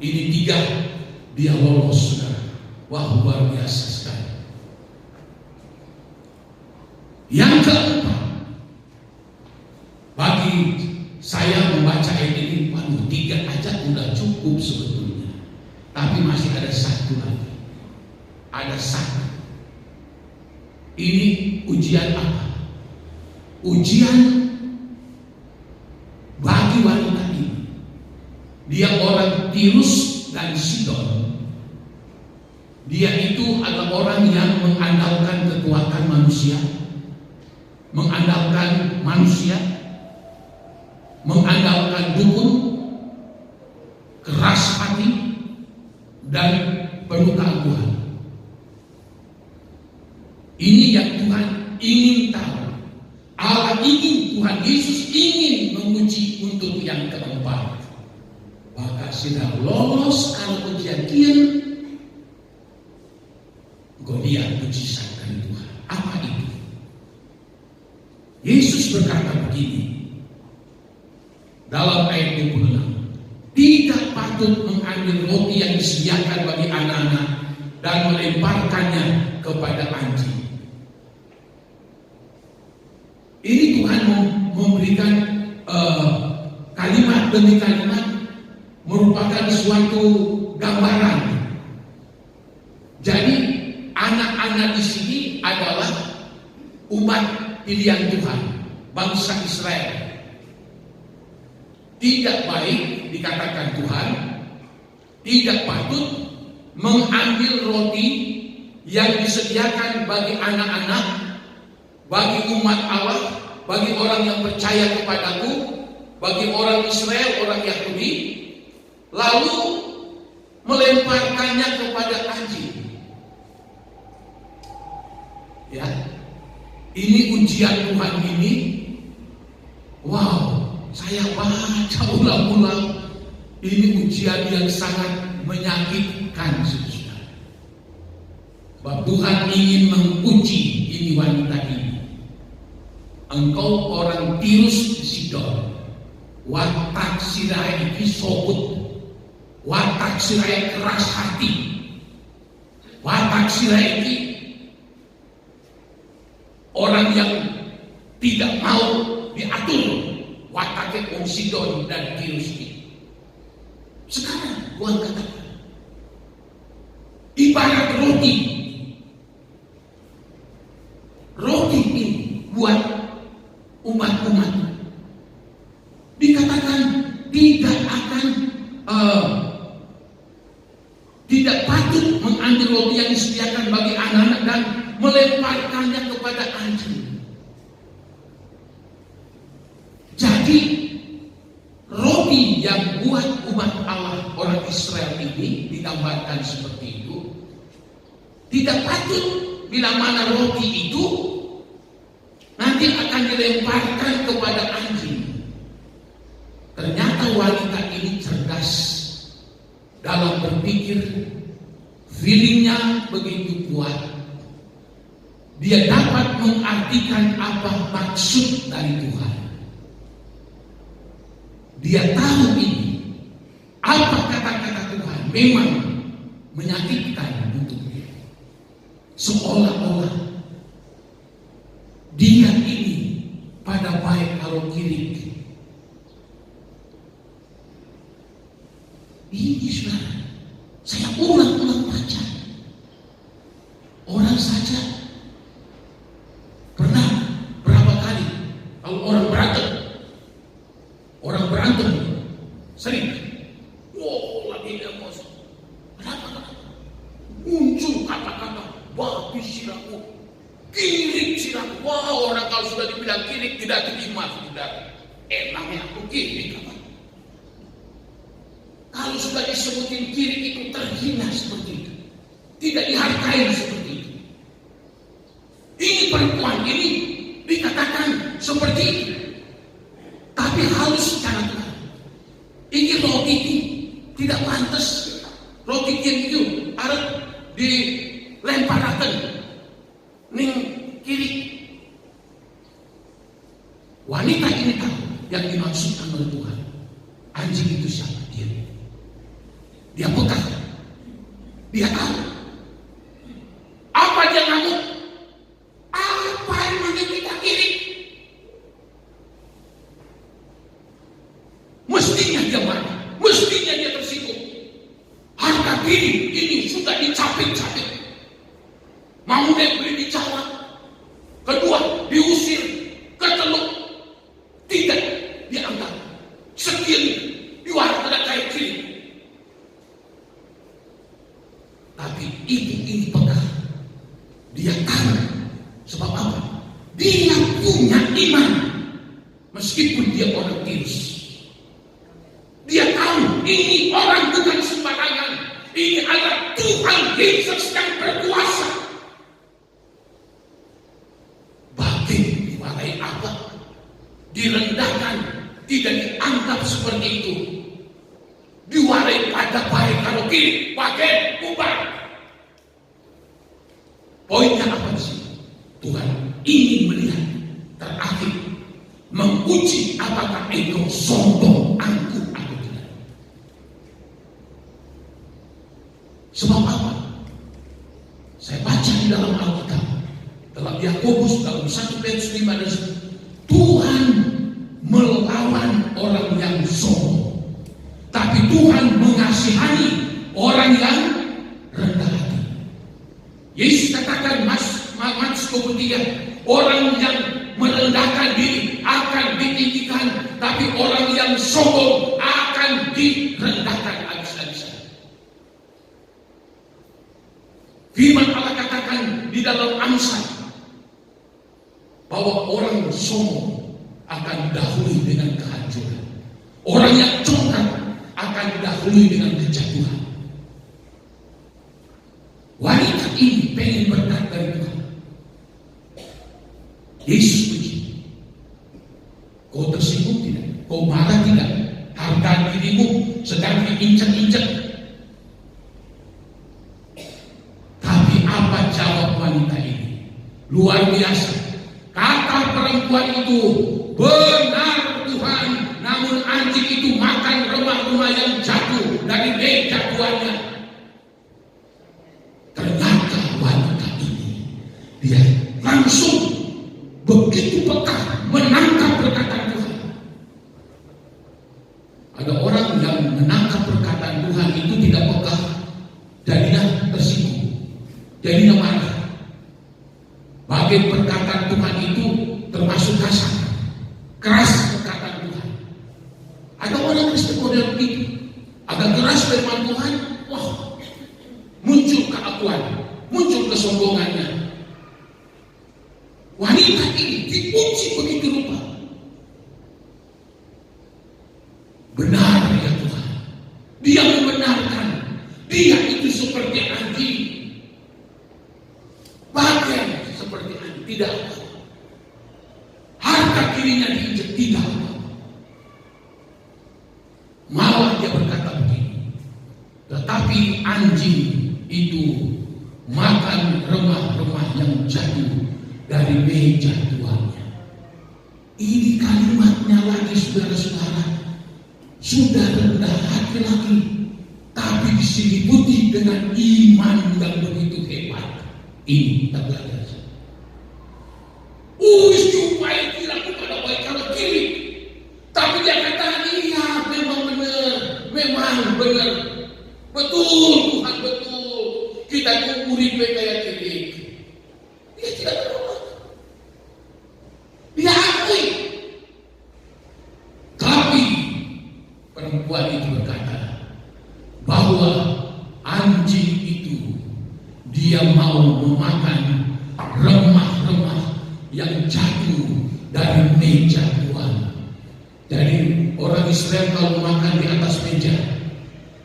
ini 3 dia lolos saudara. Wah, luar biasa sekali. Yang keempat, bagi saya membaca ayat ini, waduh, 3 aja udah cukup sebetulnya. Tapi masih ada satu lagi. Ada satu. Ini ujian apa? Ujian bagi wanita ini. Dia orang Tirus dan Sidon. Dia itu adalah orang yang mengandalkan kekuatan manusia, mengandalkan manusia, mengandalkan dukun, keras hati, dan penuh keangkuhan. Ini yang Tuhan ingin tahu. Allah ingin, Tuhan Yesus ingin menguji untuk yang keempat. Bahkan sudah lolos kalau kejadian dia mujizat dari Tuhan. Apa itu? Yesus berkata begini dalam ayat 26, tidak patut mengambil roti yang disediakan bagi anak-anak dan melemparkannya kepada anjing. Ini Tuhan memberikan kalimat demi kalimat merupakan suatu gambaran. Jadi anak-anak di sini adalah umat pilihan Tuhan, bangsa Israel. Tidak baik dikatakan Tuhan, tidak patut mengambil roti yang disediakan bagi anak-anak, bagi umat Allah, bagi orang yang percaya kepadaku, bagi orang Israel, orang Yahudi, lalu melemparkannya kepada anjing. Ya, ini ujian Tuhan ini. Wow, saya baca ulang-ulang. Ini ujian yang sangat menyakitkan, saudara. Sebab Tuhan ingin menguji ini wanita ini. Engkau orang Tirus di Sidon, watak sirai ini sobut, watak sirai keras hati, watak sirai ini orang yang tidak mau diatur, wataknya orang Sidon dan Tirus ini. Sekarang Tuhan katakan, ibarat roti ini buat umat-umat, dikatakan tidak akan tidak patut mengambil roti yang disediakan bagi anak-anak dan melemparkannya kepada anjing. Jadi roti yang buat umat Allah, orang Israel ini digambarkan seperti itu. Tidak patut bila mana roti itu nanti akan dilemparkan kepada anjing. Ternyata wanita ini cerdas dalam berpikir, feelingnya begitu kuat. Dia dapat mengartikan apa maksud dari Tuhan. Dia tahu ini, apa kata-kata Tuhan memang menyakitkan untuk dia. Seolah-olah dia ini pada baik kalau kiri. Ini saudara, saya ulang-ulang baca. Orang saja pernah berapa kali kalau orang berantem sering, lagi emosi. Kenapa? Muncul kata-kata babi siraku, kirik siraku. Orang kalau sudah dibilang kirik tidak terima, saudara. Emangnya aku kirik apa? Kalau sudah disebutin kirik itu terhina seperti itu, tidak dihargai seperti itu. Ini perempuan ini dikatakan seperti itu, tapi halus secara Tuhan. Ini roti ini tidak pantas. Roti itu harus dilemparkan ning kiri. Wanita ini tahu yang dimaksudkan oleh Tuhan. Anjing itu siapa? Dia peka. Dia tahu. Apa dia ngamuk? Apa yang kita kiri? Mestinya dia marah. Mestinya dia tersinggung. Harga diri ini sudah dicapik-capik. Mau diberi dicawa. Kedua, diusir. Keteluk. Tidak dianggap. Sekian diwariskan kayak kiri. Tapi ini peka. Dia tahu. Sebab apa? Dia punya iman. Meskipun dia orang Tirus. Dia tahu ini orang bukan sembarangan. Ini adalah Tuhan Yesus yang berkuasa. Batin dimarahi apa? Direndahkan. Tidak dianggap seperti itu. Diwarai daripada baik kalau kiri pakai ubah. Poinnya apa sih? Tuhan ingin melihat terakhir, menguji apakah engkau sombong, angkuh atau tidak. Sebab apa? Saya baca di dalam Alkitab, dalam Yakobus dalam 1 Petrus 5 dan 10, Tuhan melawan orang yang sombong, tapi Tuhan mengasihani orang yang rendah hati. Yesus katakan Matius 23, orang yang merendahkan diri akan ditinggikan, tapi orang yang sombong akan direndahkan habis-habisan. Firman Allah katakan di dalam Amsal bahwa orang sombong akan didahului dengan kehancuran. Orang yang congkak akan didahului dengan kejatuhan. Wanita ini pengen berkat dari Tuhan. Yesus puji. Kau tersinggung tidak? Kau marah tidak? Harga dirimu sedang diinjak-injak. Tapi apa jawab wanita ini? Luar biasa. Kata perempuan itu, benar Tuhan, namun anjing itu makan remah-remah yang jatuh dari meja tuannya. Ternyata wanita ini, dia langsung begitu peka menangkap perkataan Tuhan. Ada orang yang menangkap perkataan Tuhan itu tidak peka, jadinya tersinggung, jadinya marah. Bagi perkataan Tuhan itu termasuk kasar, keras perkataan Tuhan. Ada orang Kristen model begitu, agak keras firman Tuhan, wah, muncul keakuan, muncul kesombongannya. Wanita ini dipuji begitu rupa. Benar ya Tuhan, dia membenarkan, dia itu seperti anjing, bagian seperti anjing, tidak apa. Harta kirinya diinjak, tidak apa. Malah dia berkata begini, tetapi anjing itu makan remah-remah yang jatuh dari meja tuannya. Ini kalimatnya lagi saudara-saudara, sudah rendah hati lagi, tapi diselimuti dengan iman yang begitu hebat. Ini kita belajar. Supaya tidak kepada baik kalau kiri, tapi dia katakan iya, memang benar, memang benar, betul Tuhan, betul. Kita kumpulin kayak kiri. Dia tidak berubah. Dia akui. Tapi perempuan itu berkata bahwa anjing itu dia mau memakan remah-remah yang jatuh dari meja Tuhan. Jadi orang Israel kalau makan di atas meja,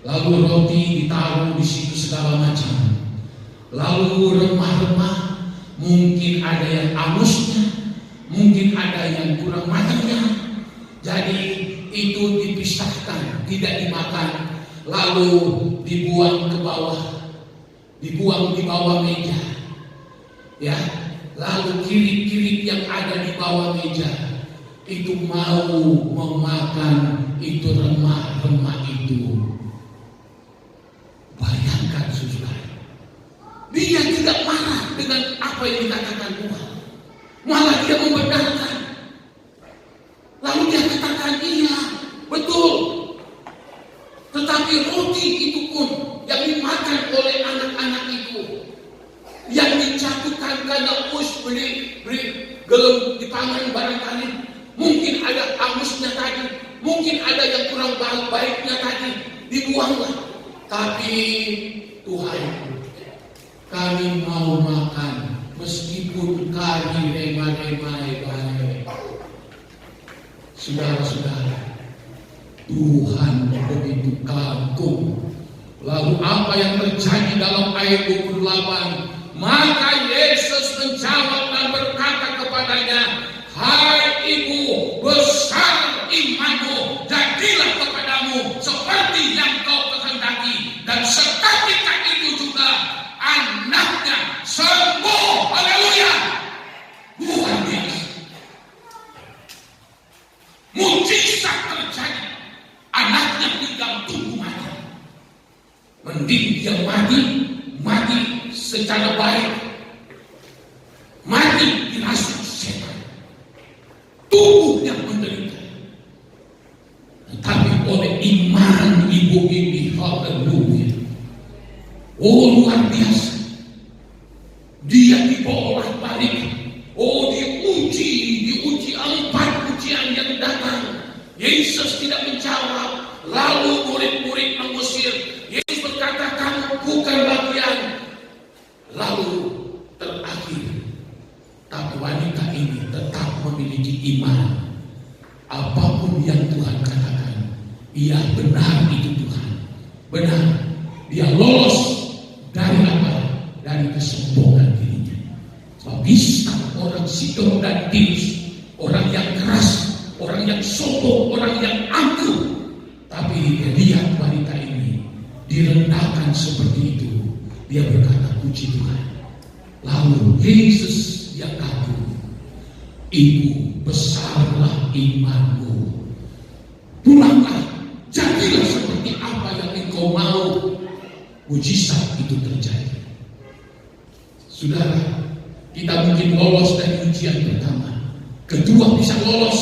lalu roti ditaruh di situ segala macam, lalu remah-remah, mungkin ada yang angusnya, mungkin ada yang kurang matangnya. Jadi itu dipisahkan, tidak dimakan, lalu dibuang ke bawah, dibuang di bawah meja. Ya, lalu kirit-kirit yang ada di bawah meja itu mau memakan itu remah-remah itu. Bayangkan saudara, dia tidak marah dengan apa yang dikatakan Tuhan, malah dia membenarkan. Lalu dia katakan iya, betul. Tetapi roti itu pun yang dimakan oleh anak-anak itu, yang dijatuhkan karena beli gelem di pangan barangkali, mungkin ada angusnya tadi, mungkin ada yang kurang baiknya tadi, dibuanglah. Tapi Tuhan, kami mau makan meskipun kami remah-remah. Saudara-saudara, Tuhan begitu kagum. Lalu apa yang terjadi dalam ayat 28? Maka Yesus menjawab dan berkata kepadanya, hai ibu, besar imanmu, jadilah kepadamu seperti yang kau kehendaki. penting dia mati secara baik, mati dirasuki setan, tubuhnya menderita. Tetapi oleh iman ibu ini, haleluya, oh luar biasa, dia dibawa balik. Oh, diuji 4 ujian yang datang. Yesus tidak menjawab. Lalu murid-murid mengusir. Yesus berkata, kamu bukan bagian. Lalu terakhir, tapi wanita ini tetap memiliki iman. Apapun yang Tuhan katakan, ia benar itu Tuhan. Benar. Dia lolos dari apa? Dari kesombongan dirinya. Bisa orang Sidon dan Tirus, orang yang keras, orang yang sombong, orang yang angkuh. Tapi dia lihat wanita ini direndahkan seperti itu. Dia berkata, puji Tuhan. Lalu Yesus yang kagum, ibu, besarlah imanmu. Pulanglah, jadilah seperti apa yang engkau mau. Mujizat itu terjadi. Saudara, kita mungkin lolos dari ujian pertama, kedua bisa lolos,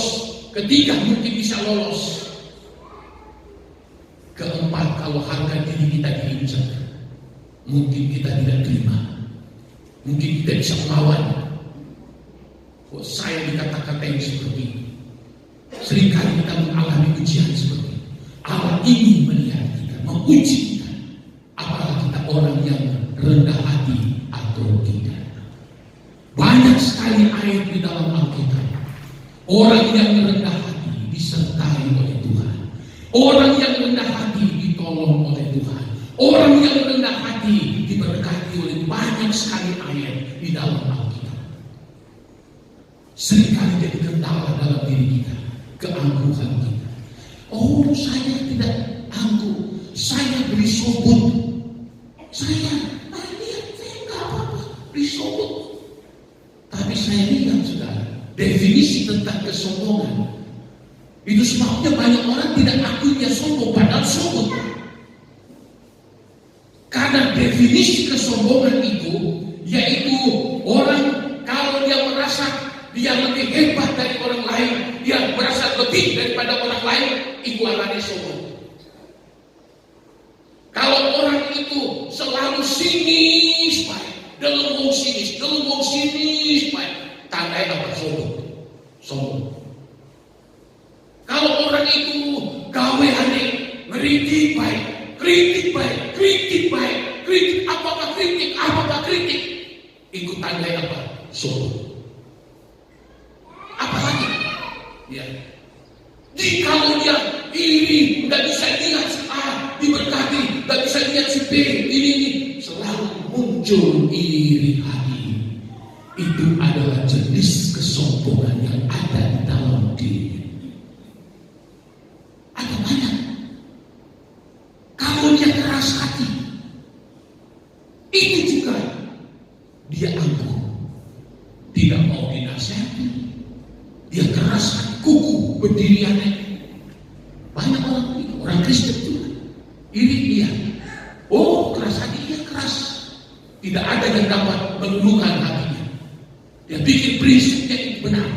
ketiga mungkin bisa lolos, keempat kalau harga diri kita diinjak, mungkin kita tidak terima, mungkin kita bisa melawan. Kok saya dikata-katain seperti ini? Seringkali kita mengalami ujian seperti ini. Allah ingin melihat kita, menguji kita, apakah kita orang yang rendah hati atau tidak. Banyak sekali ayat di dalam Alkitab. Orang yang rendah hati disertai oleh Tuhan. Orang yang rendah hati ditolong oleh Tuhan. Orang yang rendah hati diberkati oleh banyak sekali ayat di dalam Alkitab. Seringkali jadi kendala dalam diri kita, keangkuhan kita. Oh, saya tidak angkuh, saya beri sobut. Saya enggak apa-apa, beri sobut. Tapi saya lihat, saudara, definisi tentang kesombongan. Itu sebabnya banyak orang tidak akui dia sombong, padahal sombong. Karena definisi kesombongan itu, yaitu orang kalau dia merasa dia lebih hebat dari orang lain, dia merasa lebih daripada orang lain, itu artinya sombong. Kalau orang itu selalu sinis, baik. Delembung sinis, baik. Tandanya apa? Sombong. Kalau orang itu gaweane, kritik baik, apakah kritik, ikut tandanya apa? Sombong. Apalagi, ya. Jikalau dia iri, nggak bisa lihat si A diberkati, nggak bisa lihat si B ini, selalu muncul iri hati. Itu adalah jenis kesombongan yang ada di dalam diri. Ada banyak. Kalau dia keras hati, itu juga dia angkuh, tidak mau dinasihati. Dia keras hati, kuku berdiriannya. Banyak orang itu, orang Kristen juga iri dia. Oh, keras hati, dia keras. Tidak ada yang dapat meluluhkan hatinya. Dia bikin prinsipnya itu benar.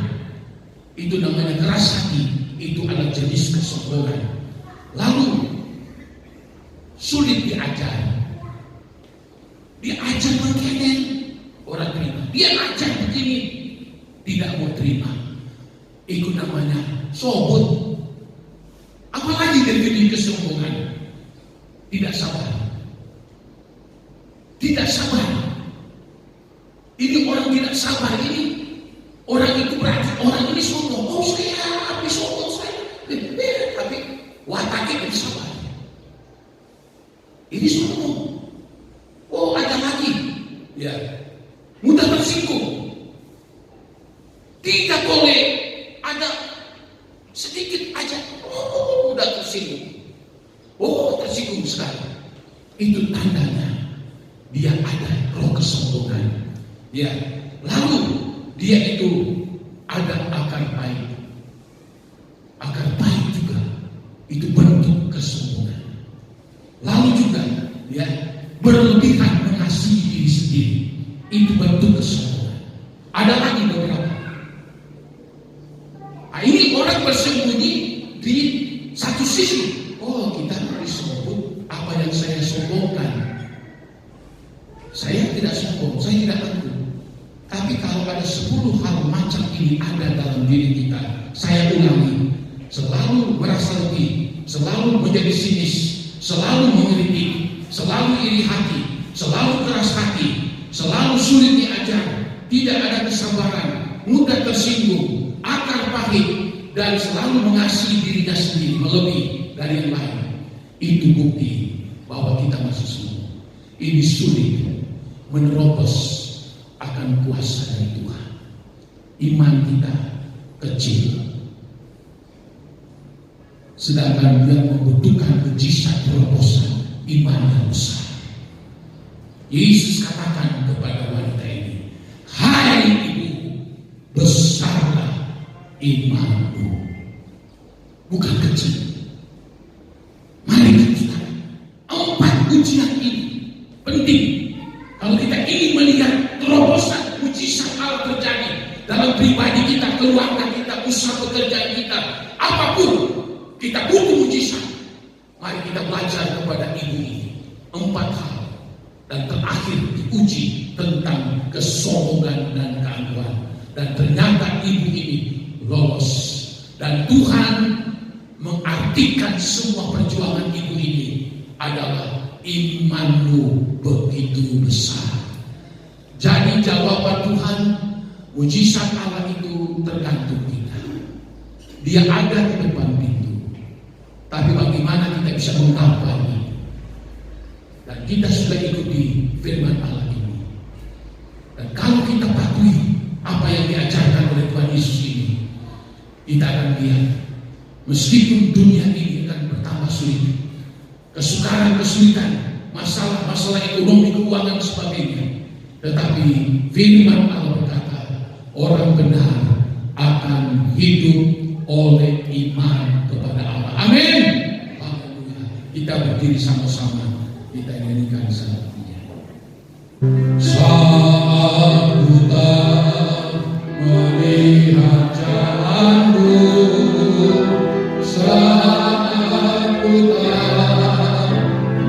Itu namanya keras hati. Itu adalah jenis kesombongan. Lalu sulit diajar. Diajar begini, orang terima. Dia ajar begini, tidak mau terima. Itu namanya sobut. Apalagi definisi kesombongan? Tidak sabar. Tidak sabar. Ini orang tidak sabar ini. Orang itu berarti orang ini sombong. Oh, saya habis sombong saya. Tapi wataknya tidak sabar. Ini sombong. Oh, ada lagi. Ya. Mudah tersinggung. Tidak boleh ada sedikit aja. Oh, mudah tersinggung. Oh, tersinggung sekali. Itu tandanya dia ada roh kesombongan. Ya, lalu dia itu ada akar baik. Akar baik juga itu bentuk kesombongan. Lalu juga ya berlebihan mengasihi diri sendiri. Itu bentuk kesombongan. Ada lagi beberapa. Nah, ini orang bersembunyi di satu sisi. Oh, kita disebut apa yang saya sombongkan. Saya tidak sombong, saya tidak angkuh. Tapi kalau ada 10 hal macam ini ada dalam diri kita, saya ulangi, selalu merasa lebih, selalu menjadi sinis, selalu mengkritik, selalu iri hati, selalu keras hati, selalu sulit diajar, tidak ada kesabaran, mudah tersinggung, akar pahit, dan selalu mengasihi dirinya sendiri melebihi dari yang lain. Itu bukti bahwa kita masih semua. Ini sulit menerobos akan kuasa dari Tuhan. Iman kita kecil. Sedangkan yang membutuhkan mujizat terobosan iman yang besar. Yesus katakan kepada wanita ini, "Hai ibu, besarlah imanmu." Bukan kecil. Mari kita 4 ujian ini penting. Kalau kita ingin melihat terobosan mujizat Allah terjadi dalam pribadi kita, keluarga kita, usaha pekerjaan kita, apapun kita butuh mujizat. Mari kita belajar kepada ibu ini 4 hal. Dan terakhir diuji tentang kesombongan dan keangkuhan. Dan ternyata ibu ini lolos. Dan Tuhan mengartikan semua perjuangan ibu ini adalah imanmu begitu besar. Jadi jawaban Tuhan, mujizat Allah itu tergantung kita. Dia ada di depan pintu. Tapi bagaimana kita bisa mengkampanye? Dan kita sudah ikuti firman Allah ini. Dan kalau kita patuhi apa yang diajarkan oleh Tuhan Yesus ini, kita akan lihat meskipun dunia ini akan bertambah sulit, kesukaran, kesulitan, masalah ekonomi, keuangan, sebagainya, tetapi firman Allah berkata, orang benar akan hidup oleh iman kepada Allah. Amin. Haleluya. Kita berdiri sama-sama, kita nyanyikan satunya. Saat buta melihat jalanmu, saat buta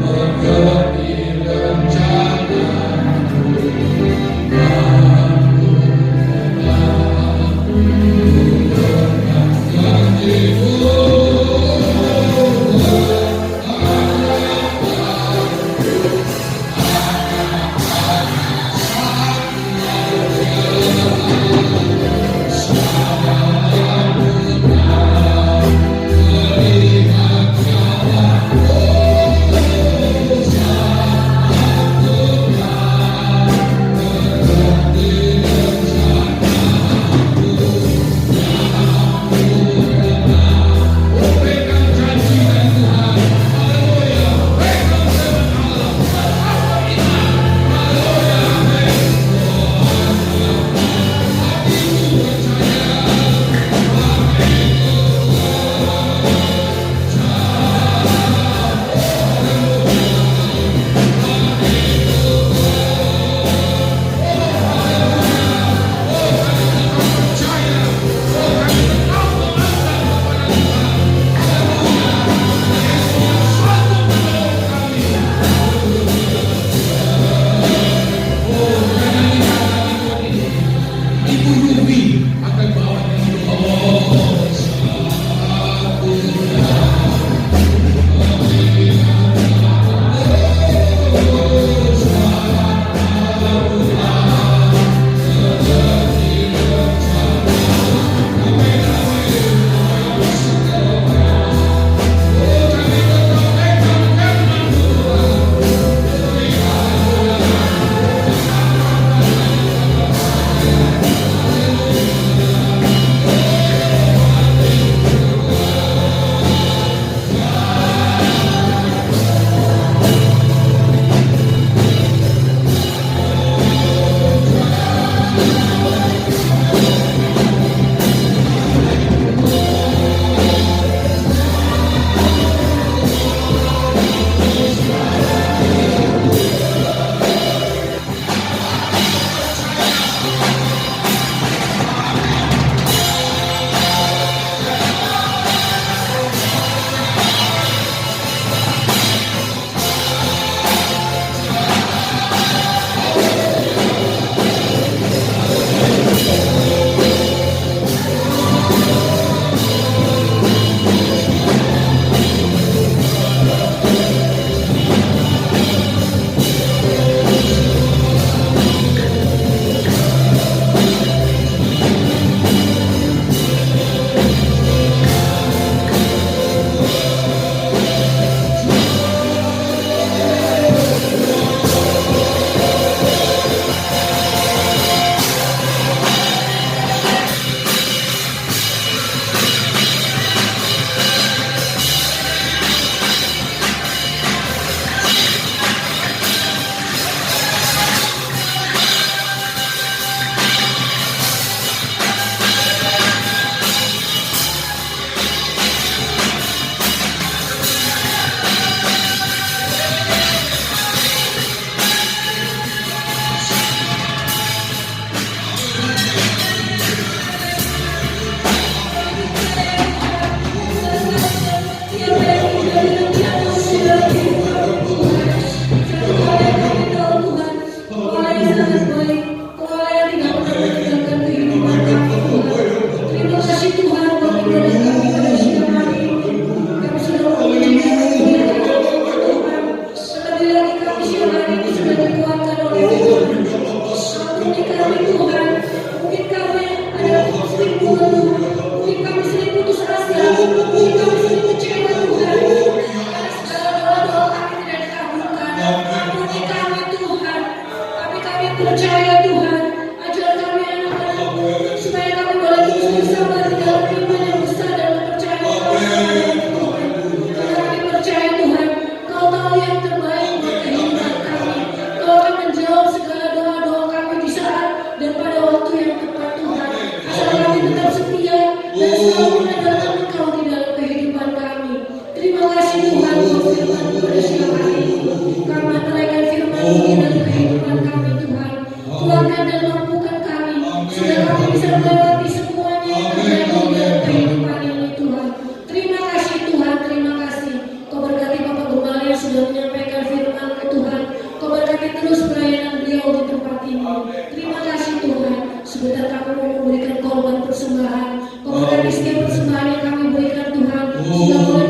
mengerti rencanamu, aku tetap memegang janjimu. Aku percaya Tuhan, ajar kami anak-anakmu, supaya kami boleh terus bersabar di dalam iman yang besar dan kepercayaan Tuhan. Karena kami percaya Tuhan, Kau tahu yang terbaik buat kehidupan kami. Kau akan menjawab segala doa-doa kami di saat dan pada waktu yang tepat Tuhan. Asal kami tetap setia dan selalu mengandalkan Engkau di dalam kehidupan kami. Terima kasih Tuhan untuk firman pada siang hari ini. Kami menaikkan firman di dalam kehidupan kami Tuhan. Kuatkan dan mampukan kami, sehingga kami bisa melewati semuanya yang terjadi di dalam kehidupan ini Tuhan. Terima kasih Tuhan, terima kasih. Kau berkati Bapak Gembala yang sudah menyampaikan firman-Mu Tuhan. Kau berkati terus pelayanan beliau di tempat ini. Terima kasih Tuhan. Sebentar kami mau memberikan korban persembahan. Kau berkati setiap persembahan yang kami berikan Tuhan, sehingga boleh